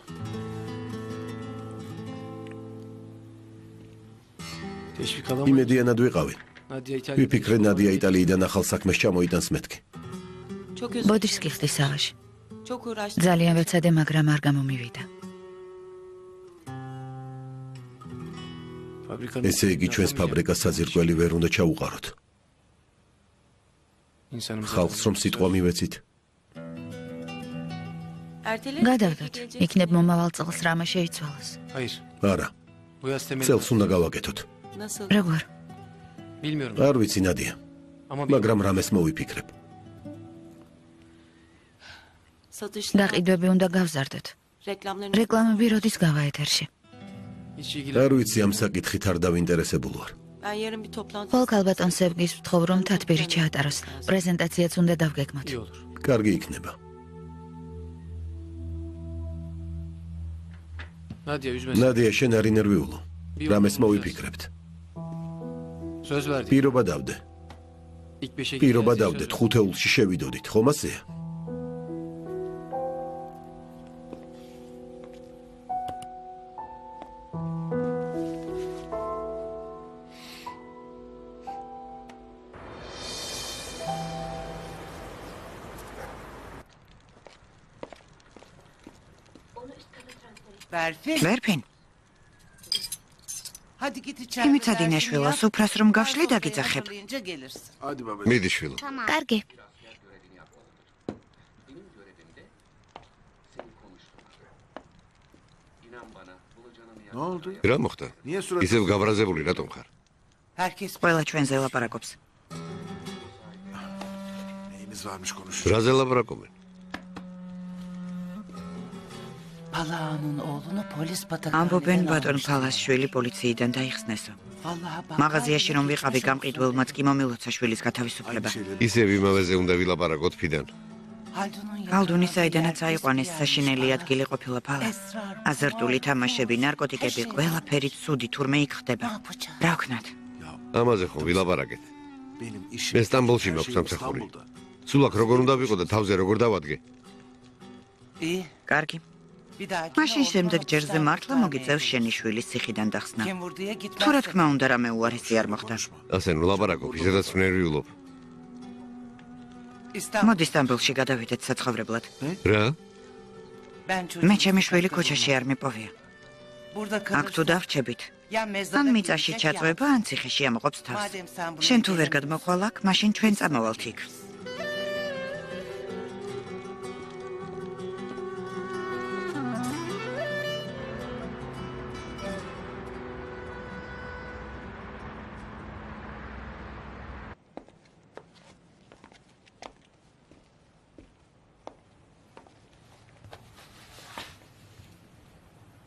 Speaker 5: Teşvik alamadım.
Speaker 2: იმედიანად ვიყავი.
Speaker 5: Nadia İtalya.
Speaker 2: ვიფიქრე ნადია იტალიიდან ახალ საქმეს ჩამოიტანს მეთქი.
Speaker 8: Çok özür
Speaker 9: ბოდიშს გიხდი სავაშ.
Speaker 8: Çok uğraştım.
Speaker 9: ძალიან ვეცადე, მაგრამ არ გამომივიდა.
Speaker 5: Fabrikanın
Speaker 2: ესე იგი ჩვენს ფაბრიკას საძირკველი ვერ უნდა ჩაუყაროთ.
Speaker 5: İnsanımıza
Speaker 2: ხალხს რომ სიტყვა მივეცით.
Speaker 8: Erteleyin.
Speaker 9: გადავდოთ. იქნებ მომავალ წელს რამე შეიცვალოს.
Speaker 5: Hayır.
Speaker 2: არა,
Speaker 5: Bu yaz temeli.
Speaker 2: წელს უნდა გავაკეთოთ.
Speaker 8: Nasıl?
Speaker 9: როგორ?
Speaker 5: Bilmiyorum.
Speaker 2: არ ვიცი ნადია,
Speaker 5: Ama
Speaker 2: მაგრამ რამეს მოვიფიქრებ.
Speaker 8: Satışlar.
Speaker 9: გაყიდვები უნდა გავზარდოთ.
Speaker 8: Reklamların.
Speaker 9: რეკლამები როდის გავა ეთერში?
Speaker 5: hiç ilgili.
Speaker 2: არ ვიცი ამ საკითხით არ დავინტერესებული ვარ.
Speaker 8: Ben yarın bir toplantı.
Speaker 9: ხოლ ალბათ სევგის ვთხოვ, რომ თათბირი ჩაატაროს. პრეზენტაციაც უნდა დავგეგმოთ.
Speaker 5: İyi olur.
Speaker 2: კარგი იქნება.
Speaker 5: Nadia üzmesin.
Speaker 2: ნადია, შენ არ ინერვიულო. რამეს მოვიფიქრებთ.
Speaker 5: Söz verdik.
Speaker 2: პირობა დავდე.
Speaker 5: İlk 5'e
Speaker 2: პირობა დავდეთ, ხუთეულში შევიდოდით, ხომ ასეა?
Speaker 7: Berfin.
Speaker 4: ვერფინ,
Speaker 7: Hadi git içeride.
Speaker 4: იმით ადინაშვილო, სუფრას რომ გავშლი დაგიძახებ.
Speaker 7: Hazırlayınca gelirsin.
Speaker 3: მიდი შვილო.
Speaker 9: კარგი.
Speaker 3: რა მოხდა? ისევ გაბრაზებული რატომ ხარ?
Speaker 7: Herkes
Speaker 4: ყველა ჩვენზე ლაპარაკობს.
Speaker 3: რაზე ლაპარაკობენ?
Speaker 7: Palağanın oğlunu polis pataklarından
Speaker 4: ამბობენ ბატონ
Speaker 7: almışlar.
Speaker 4: ფალას შვილი პოლიციიდან დაიხსნესო.
Speaker 7: Vallahi bak.
Speaker 4: მაღაზიაში რომ ვიყავი გამყიდველმაც კი მომილოცა შვილის გათავისუფლება.
Speaker 3: ისევ იმავეზე უნდა ვილაპარაკოთ ფიდან.
Speaker 7: Haldun'un
Speaker 4: ალდუნი საიდანაც აიყვანეს საშინელი ადგილი ყოფილა ფალა. აზარტული თამაშები, ნარკოტიკები, ყველაფერი ცუდი თურმე იქ ხდება. რა ვქნათ?
Speaker 3: ამაზე ხო ვილაპარაკეთ. მე სტამბოლში მაქვს სამსახური. სულ აქ როგორ უნდა ვიყო და თავზე როგორ დავადგე?
Speaker 7: İyi.
Speaker 4: კარგი.
Speaker 7: Bir dahaki
Speaker 4: მაშინ შემდეგ ჯერზე მართლა მოგიწევს შენი შვილის ციხიდან დახსნა.
Speaker 7: Kim vurduya gitmez.
Speaker 4: თუ რა თქმა უნდა რამე უარესი არ მოხდა.
Speaker 3: ასე ნუ ლაპარაკობ, ისედაც ნერვიულობ.
Speaker 7: İstanbul.
Speaker 4: მოდი სტამბოლში გადავიდეთ საცხოვრებლად.
Speaker 3: რა?
Speaker 7: Ben çocuğum.
Speaker 4: მე ჩემი შვილი ქუჩაში არ მიპოვია.
Speaker 7: Burada
Speaker 4: აქ თუ
Speaker 7: kalırsın.
Speaker 4: დავრჩებით,
Speaker 7: Ya mezara
Speaker 4: ან მიწაში
Speaker 7: gidecek
Speaker 4: ჩაწვება,
Speaker 7: ya.
Speaker 4: ან ციხეში ამოყობს თავს.
Speaker 7: Madem sen bunu
Speaker 4: შენ თუ ვერ
Speaker 7: beceremedin.
Speaker 4: გადმოხვალ აქ, მაშინ ჩვენ წამოვალთ იქ.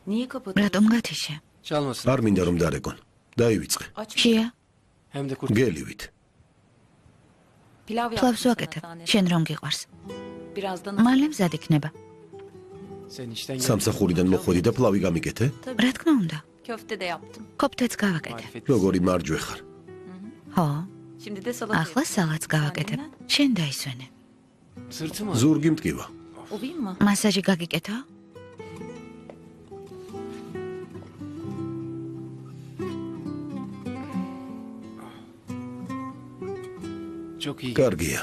Speaker 8: Niye kapadın?
Speaker 9: რატომ გათიშე?
Speaker 5: Çalmasın.
Speaker 2: არ მინდა რომ დარეკონ. დაივიწყე.
Speaker 9: შია,
Speaker 5: Hem de kurt.
Speaker 2: გელივით.
Speaker 8: Pilav
Speaker 9: ფლავს ვაკეთებ. შენ რომ გიყვარს.
Speaker 8: Birazdan
Speaker 9: მალე მზად იქნება.
Speaker 5: Sen işten gel.
Speaker 2: სამსახურიდან მოხვედი და ფლავი გამიკეთე?
Speaker 9: რა თქმა უნდა.
Speaker 8: köfte de yaptım.
Speaker 9: კოფთეც გავაკეთებ.
Speaker 5: Marifet.
Speaker 2: როგორი მარჯვე ხარ?
Speaker 9: ხო,
Speaker 8: Şimdi de salata
Speaker 9: ახლა სალატს გავაკეთებ. შენ დაისვენე.
Speaker 5: Sırtı mı?
Speaker 2: ზურგი მტკივა.
Speaker 8: Olayım mı?
Speaker 9: მასაჟი გაგიკეთო?
Speaker 5: Çok iyi.
Speaker 2: კარგია.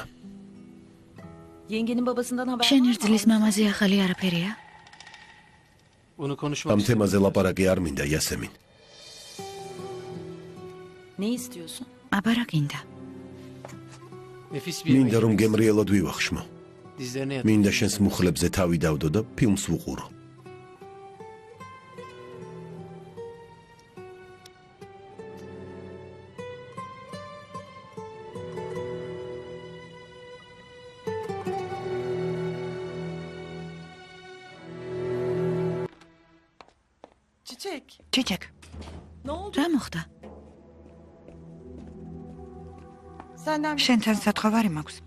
Speaker 8: Yengenin babasından haber
Speaker 9: შენ
Speaker 8: var mı?
Speaker 9: რძლის მამაზე ახალი არაფერია?
Speaker 5: Onu konuşmak
Speaker 2: ამ
Speaker 5: istedim.
Speaker 2: თემაზე ლაპარაკი არ მინდა, იასემინ.
Speaker 8: Ne istiyorsun?
Speaker 9: აბარა გინდა.
Speaker 5: Nefis bir
Speaker 2: მინდა
Speaker 5: yemek
Speaker 2: რომ
Speaker 5: yemek
Speaker 2: გემრიელოდ ვივახშმო.
Speaker 5: Dizlerine yat.
Speaker 2: მინდა შენს მუხლებზე თავი დავდო და ფილმს ვუყურო.
Speaker 1: ჩიჩეკ,
Speaker 9: რა მოხდა?
Speaker 1: შენთან სათხოვარი მაქვს.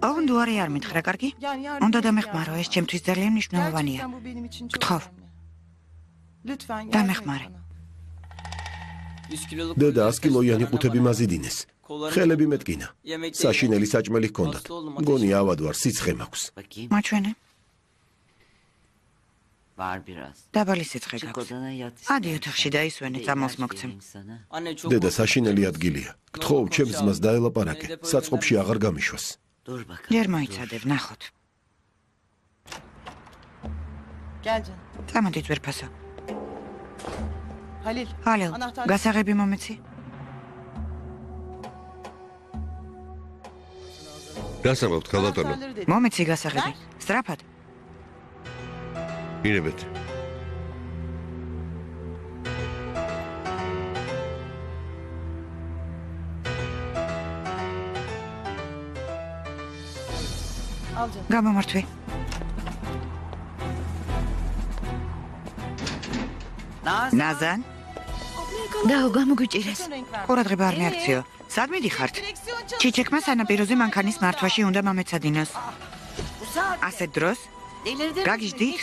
Speaker 1: აუნდუარი არ მითხრა, კარგი? უნდა დამეხმარო, ეს ჩემთვის ძალიან მნიშვნელოვანია. გთხოვ. დამეხმარე.
Speaker 2: დედა 100 კილოიანი ყუთები მაზიდინეს. ხელები მეტკინა. საშინელი საჭმელი ჰქონდათ. მგონი ავად ვარ, სიცხე მაქვს.
Speaker 1: მაჩვენე. დაბალი სიცხე გაქვს. ადი ოთახში დაისვენე, წამალს მოგცემ.
Speaker 2: დედა საშინელი ადგილია. გთხოვ, ჩემს ძმას დაელაპარაკე. საწყობში აღარ გამიშვას.
Speaker 1: ჯერ მოიცადებ, ნახოთ. წამოდი ძვირფასო. ჰალილ, გასაღები მომეცი?
Speaker 3: გასამოვთ ქალბატონო.
Speaker 1: მომეცი გასაღები. სწრაფად.
Speaker 3: მინებეთ.
Speaker 1: გამომართვი. ნაზან,
Speaker 9: დაო გამოგვიჭირეს.
Speaker 1: ყურადღება არ მეაქციო. სად მიდიხართ? ჩიჩეკმა სანაპიროზე მანქანის მართვაში უნდა მომეცადინოს. ასეთ დროს? გაგიჟდით?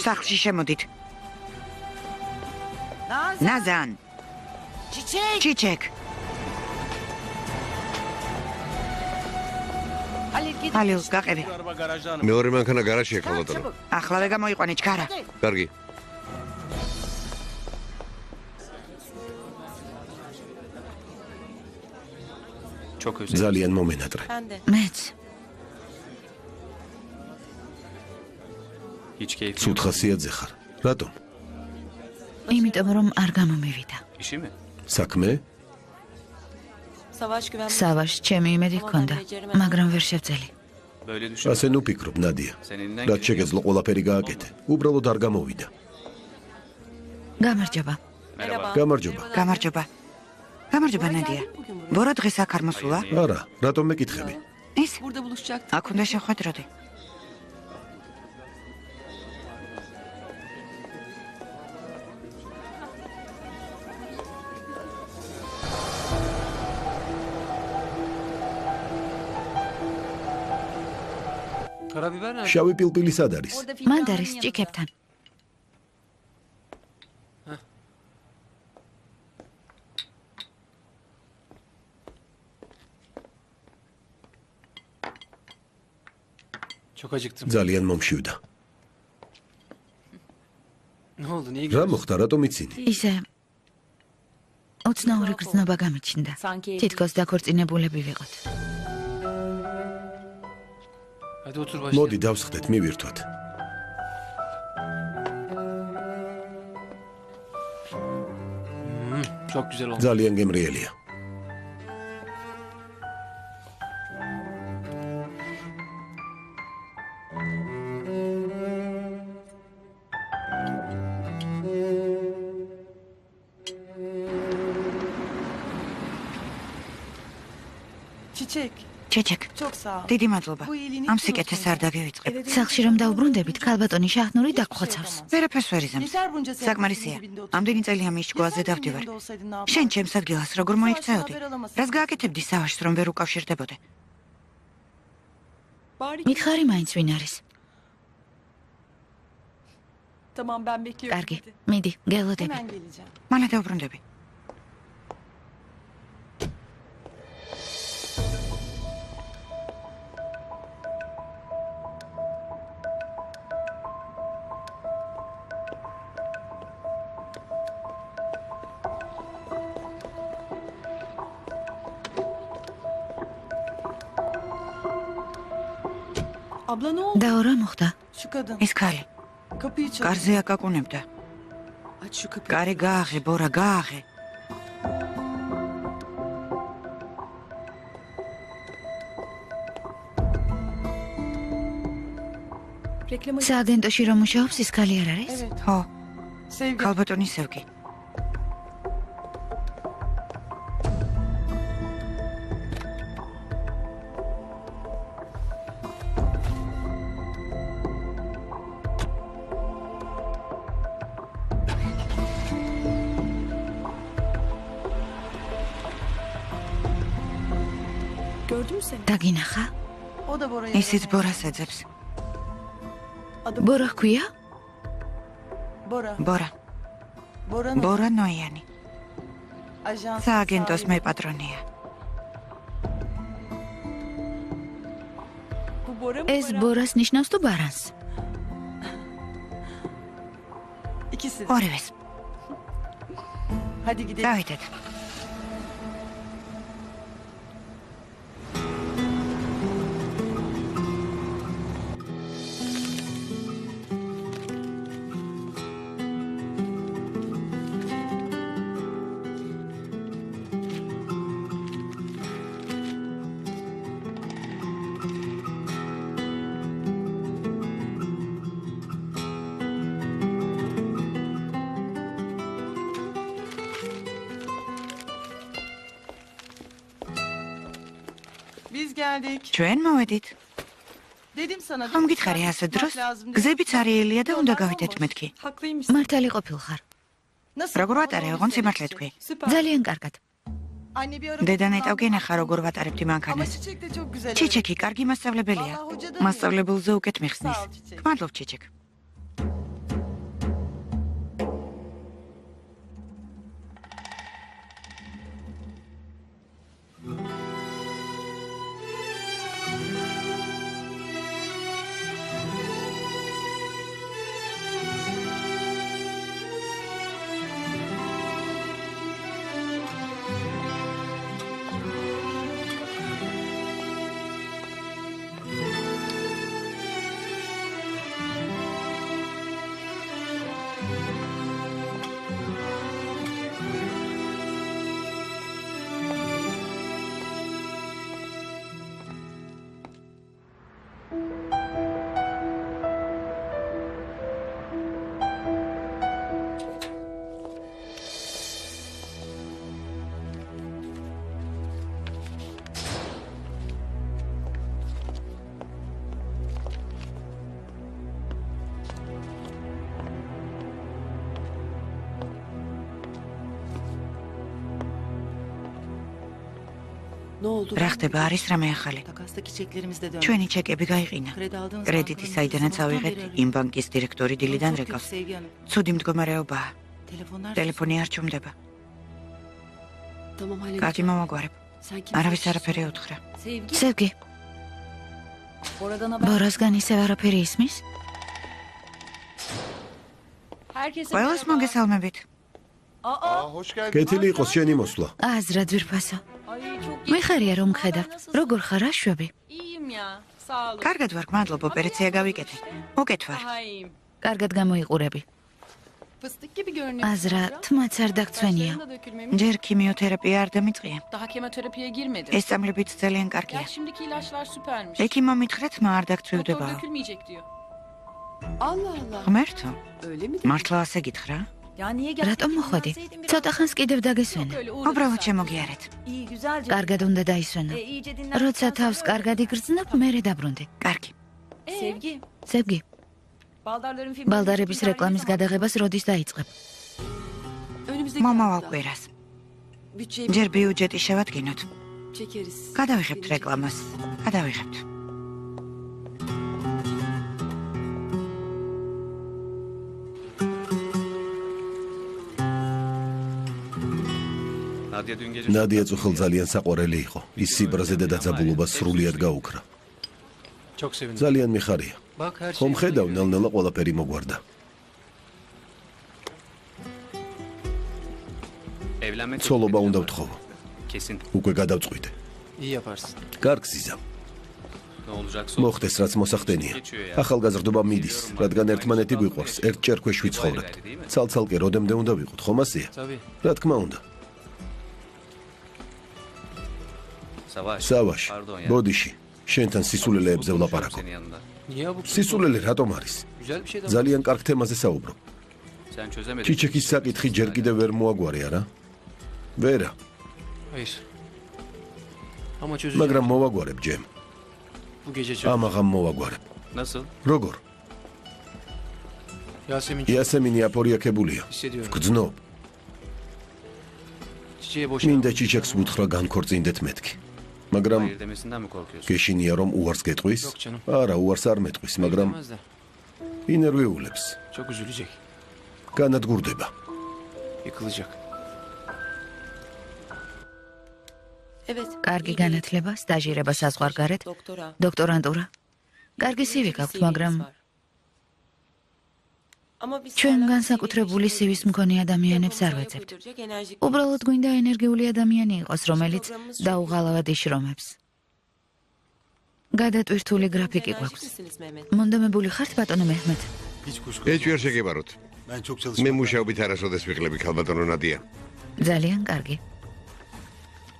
Speaker 1: სახლში შემოდით. ნაზან. ჩიჩეკ. ჰალილ, გაყევი.
Speaker 3: მეორე მანქანა გარაჟია ქალბატონო.
Speaker 1: ახლავე გამოიყვანე ჩქარა.
Speaker 3: კარგი.
Speaker 2: ძალიან მომენატრე.
Speaker 9: მეც.
Speaker 2: ცუდ ხასიათზე ხარ. რატომ?
Speaker 9: იმიტომ რომ არ გამომივიდა.
Speaker 2: საქმე?
Speaker 9: სავაშ ჩემი იმედი ჰქონდა, მაგრამ ვერ შევძელი.
Speaker 2: ასე ნუ ფიქრობ, ნადია. რაც შეგეძლო ყველაფერი გააკეთე. უბრალოდ არ გამოვიდა.
Speaker 9: გამარჯობა.
Speaker 2: გამარჯობა.
Speaker 1: გამარჯობა. გამარჯობა, ნადია. ბორა დღეს აქ არ მოსულა?
Speaker 2: არა, რატომ მეკითხები?
Speaker 1: ის? აქ უნდა შეხვედროდი.
Speaker 2: შავი პილპილი სად არის?
Speaker 9: მანდ არის ჭიქებთან.
Speaker 2: ძალიან მომშივდა. რა მოხდა, რატომ იცინი?
Speaker 9: ისე უცნაური გრძნობა გამიჩნდა. თითქოს დაქორწინებულები ვიყოთ.
Speaker 2: მოდი დავსხდეთ, მივირთვათ. ძალიან გემრიელია.
Speaker 1: ჩეჩეკ, დიდი მადლობა. ამ სიკეთეს არ დაგევიწყებ.
Speaker 9: სახლში რომ დაუბრუნდებით, ქალბატონი შაჰნური დაგხვაცავს.
Speaker 1: ვერაფერს ვერ იზამს. საკმარისია. ამდენი წელი ამის ჭკუაზე დავდივარ. შენ ჩემს ადგილას როგორ მოიქცეოდი? რას გააკეთებდი სავაშს, რომ ვერ უკავშირდებოდე?
Speaker 9: მითხარი მაინც ვინ არის? კარგი, მიდი, გელოდები.
Speaker 1: მალე დავუბრუნდები.
Speaker 9: დაო რა მოხდა?
Speaker 1: ეს ქალი კარზე აკაკუნებდა. კარი გააღე, ბორა, გააღე.
Speaker 9: სააგენტოში რომ მუშაობს ის ქალი არ არის?
Speaker 1: ხო,
Speaker 7: Sevgi.
Speaker 1: ქალბატონი სევგი.
Speaker 9: დაგინახა?
Speaker 7: O da Bora'ya.
Speaker 1: ისიც ბორას ეძებს.
Speaker 9: ბორა ჰქვია?
Speaker 7: Bora.
Speaker 1: ბორა,
Speaker 7: Bora'nın
Speaker 1: ბორა ნოიანი.
Speaker 7: ajans.
Speaker 1: სააგენტოს მეპატრონია.
Speaker 9: ეს ბორას ნიშნავს თუ ბარანს?
Speaker 7: İkisi de.
Speaker 1: ორივეს.
Speaker 7: Hadi gidelim.
Speaker 1: დავიდეთ.
Speaker 7: Biz geldik.
Speaker 1: ჩვენ მოვედით.
Speaker 7: Dedim sana.
Speaker 1: ხომ გითხარი ასე დროს? გზებიც არიელია და უნდა გავიდეთ მეთქი.
Speaker 9: მართალი ყოფილხარ.
Speaker 7: Nasıl?
Speaker 1: როგორ ვატარე, ოღონ სიმართლე თქვი.
Speaker 9: ძალიან კარგად.
Speaker 7: Anne bir ara.
Speaker 1: დედა ნეტავ გენახა როგორ ვატარებდი
Speaker 7: Ama
Speaker 1: მანქანას.
Speaker 7: çiçek de çok güzel.
Speaker 1: ჩიჩეკი კარგი მასწავლებელია. მასწავლებელზე უკეთ მიხსნის. გმადლობ ჩიჩეკ.
Speaker 7: Ne oldu?
Speaker 1: რა ხდება, არის რამე ახალი?
Speaker 7: Takastaki çeklerimiz de döndü.
Speaker 1: ჩვენი ჩეკები გაიყინა.
Speaker 7: Kredi aldığımız
Speaker 1: კრედიტი
Speaker 7: bankanın
Speaker 1: საიდანაც
Speaker 7: muhtemelen
Speaker 1: ავიღეთ,
Speaker 7: döndü.
Speaker 1: იმ ბანკის დირექტორი დილიდან
Speaker 7: Çok kötü
Speaker 1: რეკავს.
Speaker 7: Sevgi Hanım.
Speaker 1: ცუდი მდგომარეობაა.
Speaker 7: Telefonlar.
Speaker 1: ტელეფონი არ ჩუმდება.
Speaker 7: Tamam halledeceğim.
Speaker 1: კაცი მომაგვარებ.
Speaker 7: Sen kimsin?
Speaker 1: არავის არაფერი უთხრა.
Speaker 8: Sevgi.
Speaker 9: სევგი,
Speaker 8: Oradan haber.
Speaker 9: ბორასგან ისევ არაფერი ისმის?
Speaker 8: Herkese
Speaker 1: ყველას მოგესალმებით.
Speaker 2: კეთილი იყოს შენი მოსვლა.
Speaker 9: აზრა ძვირფასო.
Speaker 8: Ay çok iyi.
Speaker 9: მიხარია რომ ხედავ. როგორ ხარ აშვები?
Speaker 8: İyiyim ya. Sağ olun.
Speaker 1: კარგად ვარ, გმადლობ, ოპერაცია გავიკეთე. უკეთ ვარ.
Speaker 8: Daha iyiyim.
Speaker 9: კარგად გამოიყურები.
Speaker 8: Fıstık gibi görünüyor.
Speaker 9: აზრა თმაც არ დაგცვენია.
Speaker 8: Da dökülmemiş.
Speaker 1: ჯერ ქიმიოთერაპია არ დამიწყია.
Speaker 8: Daha kemoterapiye girmedim.
Speaker 1: ეს წამლებიც ძალიან
Speaker 8: Ya
Speaker 1: კარგია.
Speaker 8: şimdiki ilaçlar süpermiş.
Speaker 1: ექიმმა მითხრა თმა არ
Speaker 8: Doktor
Speaker 1: დაგწვივდება.
Speaker 8: dökülmeyecek diyor.
Speaker 7: Allah Allah.
Speaker 1: ღმერთო,
Speaker 7: Öyle mi?
Speaker 1: მართლა ასე გითხრა?
Speaker 8: Ya niye
Speaker 9: რატომ მოხვედი? ცოტა ხანს კიდევ დაგესვენე.
Speaker 1: უბრალოდ შემოგიარეთ.
Speaker 8: İyi güzelce.
Speaker 9: კარგად უნდა დაისვენო.
Speaker 8: iyice dinlen.
Speaker 9: როცა თავს კარგად იგრძნობ, მერე დაბრუნდი.
Speaker 1: კარგი.
Speaker 8: Sevgi.
Speaker 9: სევგი,
Speaker 8: Baldarların filmi.
Speaker 9: ბალდარების რეკლამის გადაღებას როდის დაიწყებ?
Speaker 7: Önümüzdeki
Speaker 1: მომავალ
Speaker 7: hafta.
Speaker 1: კვირას.
Speaker 7: Bütçeyi
Speaker 1: ჯერ ბიუჯეტი შევადგინოთ.
Speaker 7: çekeriz.
Speaker 1: გადავიღებთ რეკლამას. გადავიღებთ.
Speaker 2: ნადია წუხელ ძალიან საყვარელი იყო. ის სიბრაზე და დაძაბულობას სრულიად გაუქრა.
Speaker 5: Çok sevindim.
Speaker 2: ძალიან მიხარია.
Speaker 5: Bak her
Speaker 2: ხომ ხედავ, ნელ-ნელა ყველაფერი მოგვარდა. ცოლობა უნდა ვთხოვო. უკვე გადავწყვიტე.
Speaker 5: İyi yaparsın.
Speaker 2: კარგ ზიზა. მოხდეს რაც მოსახდენია. ახალგაზრდობა მიდის, რადგან ერთმანეთი გვიყვარს, ერთჯერ ქვეშ ვიცხოვრებთ. ცალ-ცალკე როდემდე უნდა ვიყოთ, ხომ ასეა?
Speaker 5: Tabii.
Speaker 2: რა თქმა უნდა. სავაშ, ბოდიში, შენთან სისულელეებზე ვლაპარაკო.
Speaker 5: Niye abuk?
Speaker 2: სისულელე რატომ არის?
Speaker 5: Güzel bir şey de.
Speaker 2: ძალიან კარგ თემაზე საუბრობ.
Speaker 6: Sen çözemedin.
Speaker 2: ჩიჩეკის საკითხი ჯერ კიდევ ვერ მოაგვარე არა? ვერა,
Speaker 5: Hayır. Ama çözeceğim.
Speaker 2: მაგრამ მოვაგვარებ ჯემ.
Speaker 5: Bu gece çöz.
Speaker 2: ამაღამ მოვაგვარებ.
Speaker 6: Nasıl?
Speaker 2: როგორ?
Speaker 5: Yasemin
Speaker 2: იასემინი აპორიაქებულია.
Speaker 5: hissediyorum.
Speaker 2: გძნობ.
Speaker 5: Çiçeğe boşa.
Speaker 2: მინდა ჩიჩეკს უთხრა განქორწინდეთ მეთქი. მაგრამ
Speaker 6: Hayır demesinden mi korkuyorsun?
Speaker 2: გეშინია რომ უარს გეტყვის?
Speaker 5: Yok canım.
Speaker 2: არა, უარს არ მეტყვის, მაგრამ
Speaker 5: Demez de.
Speaker 2: ინერვიულებს.
Speaker 5: Çok üzülecek.
Speaker 2: განადგურდება.
Speaker 5: Yıkılacak.
Speaker 7: Evet.
Speaker 9: კარგი განათლება, სტაჟირება საზღვარგარეთ,
Speaker 7: Doktora.
Speaker 9: დოქტორანტურა. კარგი CV გაქვთ, მაგრამ
Speaker 7: Ama biz
Speaker 9: ჩვენ
Speaker 7: hala
Speaker 9: განსაკუთრებული CV-ს მქონე ადამიანებს არ ვეძებთ.
Speaker 7: Götürecek enerjik.
Speaker 9: უბრალოდ გვინდა ენერგიული ადამიანი იყოს, რომელიც დაუღალავად იშრომებს. გადატვირთული გრაფიკი
Speaker 7: Enerjik
Speaker 9: გვაქვს.
Speaker 7: misiniz Mehmet?
Speaker 9: მონდომებული ხართ, ბატონო მეჰმედ?
Speaker 10: Hiç kuşku.
Speaker 3: ეჭვი არ შეგებაროთ.
Speaker 10: Ben çok
Speaker 3: მე
Speaker 10: çalışmam.
Speaker 3: მუშაობით არასოდეს ვიღლები ქალბატონო ნადია.
Speaker 9: ძალიან კარგი.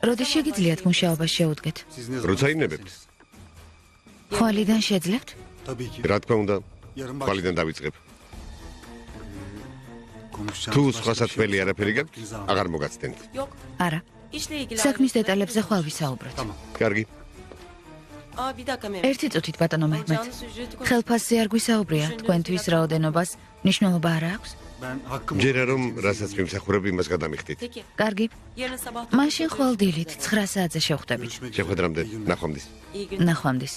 Speaker 9: როდის შეგიძლიათ მუშაობას შეუდგეთ?
Speaker 10: Siz ne
Speaker 3: როცა
Speaker 10: zaman
Speaker 3: იმნებებთ?
Speaker 10: isterseniz.
Speaker 9: ხვალიდან შეძლებთ?
Speaker 10: Tabii ki.
Speaker 3: რა თქმა უნდა,
Speaker 10: Yarın
Speaker 3: ხვალიდან დავიწყებ.
Speaker 10: konuşacağımız
Speaker 3: თუ
Speaker 10: başka
Speaker 3: სხვა
Speaker 10: bir şey
Speaker 3: საქმელი
Speaker 10: yok.
Speaker 3: არაფერი გაქვთ,
Speaker 10: Vaktinizi almayın.
Speaker 3: აღარ მოგაცდენთ.
Speaker 7: Yok.
Speaker 9: არა.
Speaker 7: İşle ilgili.
Speaker 9: საქმის დეტალებზე ხვალ ვისაუბროთ.
Speaker 10: Tamam.
Speaker 3: კარგი.
Speaker 7: Aa bir dakika Mehmet.
Speaker 9: ერთი წუთით, ბატონო მეჰმედ.
Speaker 7: Alacağınız ücreti konuş.
Speaker 9: ხელფასზე არ გვისაუბრია, თქვენთვის რაოდენობას მნიშვნელობა არ აქვს?
Speaker 10: Ben hakkımı...
Speaker 3: ჯერა რომ რასაც მიმსახურებ იმას გადამიხდით.
Speaker 7: Peki.
Speaker 9: კარგი.
Speaker 7: Yarın sabah.
Speaker 9: მაშინ ხვალ დილით 9 საათზე შევხვდებით.
Speaker 10: Görüşmek üzere.
Speaker 3: შეხვედრამდე,
Speaker 10: İyi günler.
Speaker 3: ნახვამდის.
Speaker 7: İyi günler.
Speaker 9: ნახვამდის.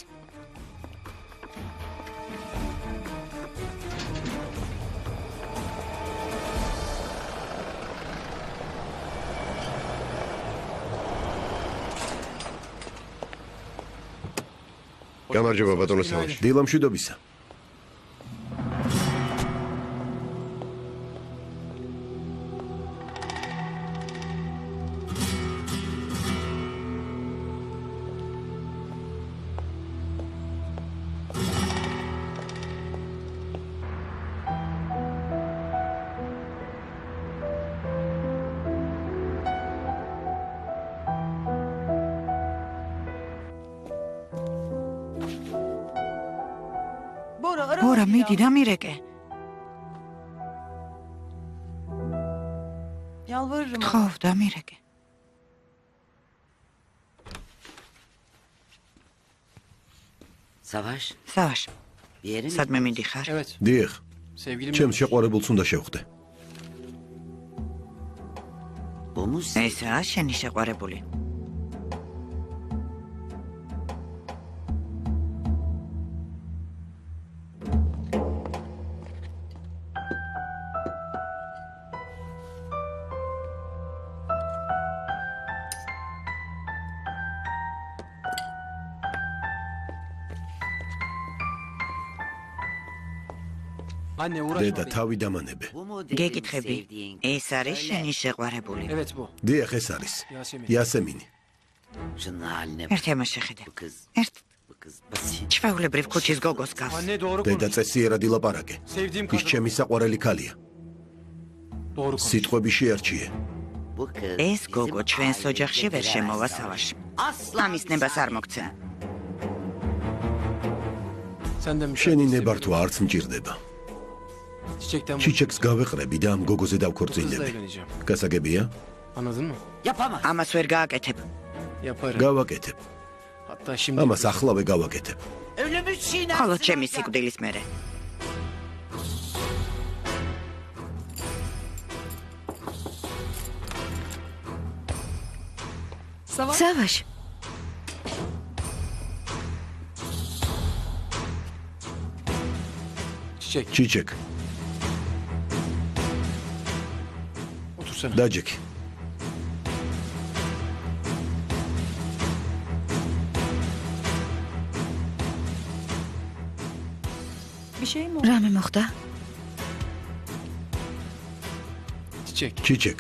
Speaker 3: გამარჯობა ბატონო საუში.
Speaker 2: დილამშვიდობისა.
Speaker 1: ბორა, მიდი დამირეკე. გთხოვ, დამირეკე.
Speaker 4: სავაშ,
Speaker 1: სავაშ.
Speaker 4: სადმე მიდიხარ?
Speaker 5: Evet.
Speaker 2: დიახ,
Speaker 5: Sevgilim.
Speaker 2: ჩემს შეყვარებულს უნდა შევხვდე.
Speaker 4: ესაა შენი შეყვარებული.
Speaker 5: Anne uğraşma.
Speaker 2: დედა,
Speaker 5: benimle.
Speaker 2: თავი დამანებე.
Speaker 4: გეკითხები, ეს არის შენი შეყვარებული?
Speaker 5: Evet bu.
Speaker 2: დიახ, ეს არის.
Speaker 5: Yasemin.
Speaker 2: იასემინი.
Speaker 1: ერთ ემას შეხედე. ერთ ჩვეულებრივ ქუჩის გოგოს გავს.
Speaker 5: Anne doğru
Speaker 2: დედა
Speaker 5: konuş.
Speaker 2: წესიერად ილაპარაკე.
Speaker 5: Sevdiğim
Speaker 2: ის
Speaker 5: kadın.
Speaker 2: ჩემი საყვარელი ქალია.
Speaker 5: Doğru konuş.
Speaker 2: სიტყვები შეარჩიე.
Speaker 1: ეს გოგო ჩვენს ოჯახში ვერ შემოვა სავაში. ამის ნებას არ მოგცემ.
Speaker 5: Senden bir şey
Speaker 2: შენი
Speaker 5: istemiyorum.
Speaker 2: ნებართვა არც მჭირდება.
Speaker 5: Çiçekten bu.
Speaker 2: ჩიჩეკს გავეყრები და ამ გოგოზე
Speaker 5: Kızla
Speaker 2: დავქორწინდები.
Speaker 5: evleneceğim.
Speaker 2: გასაგებია?
Speaker 5: Anladın mı?
Speaker 1: ამას ვერ გააკეთებ.
Speaker 5: Yaparım.
Speaker 2: გავაკეთებ.
Speaker 5: Hatta şimdi.
Speaker 2: ამას ახლავე გავაკეთებ.
Speaker 1: ხოლო ჩემი სიკვდილის მერე.
Speaker 9: სავაშ,
Speaker 5: Çiçek.
Speaker 2: ჩიჩეკ,
Speaker 5: Otursana.
Speaker 2: დაჯექი.
Speaker 8: Bir şey mi
Speaker 9: რამე მოხდა?
Speaker 5: Çiçek.
Speaker 2: ჩიჩეკ,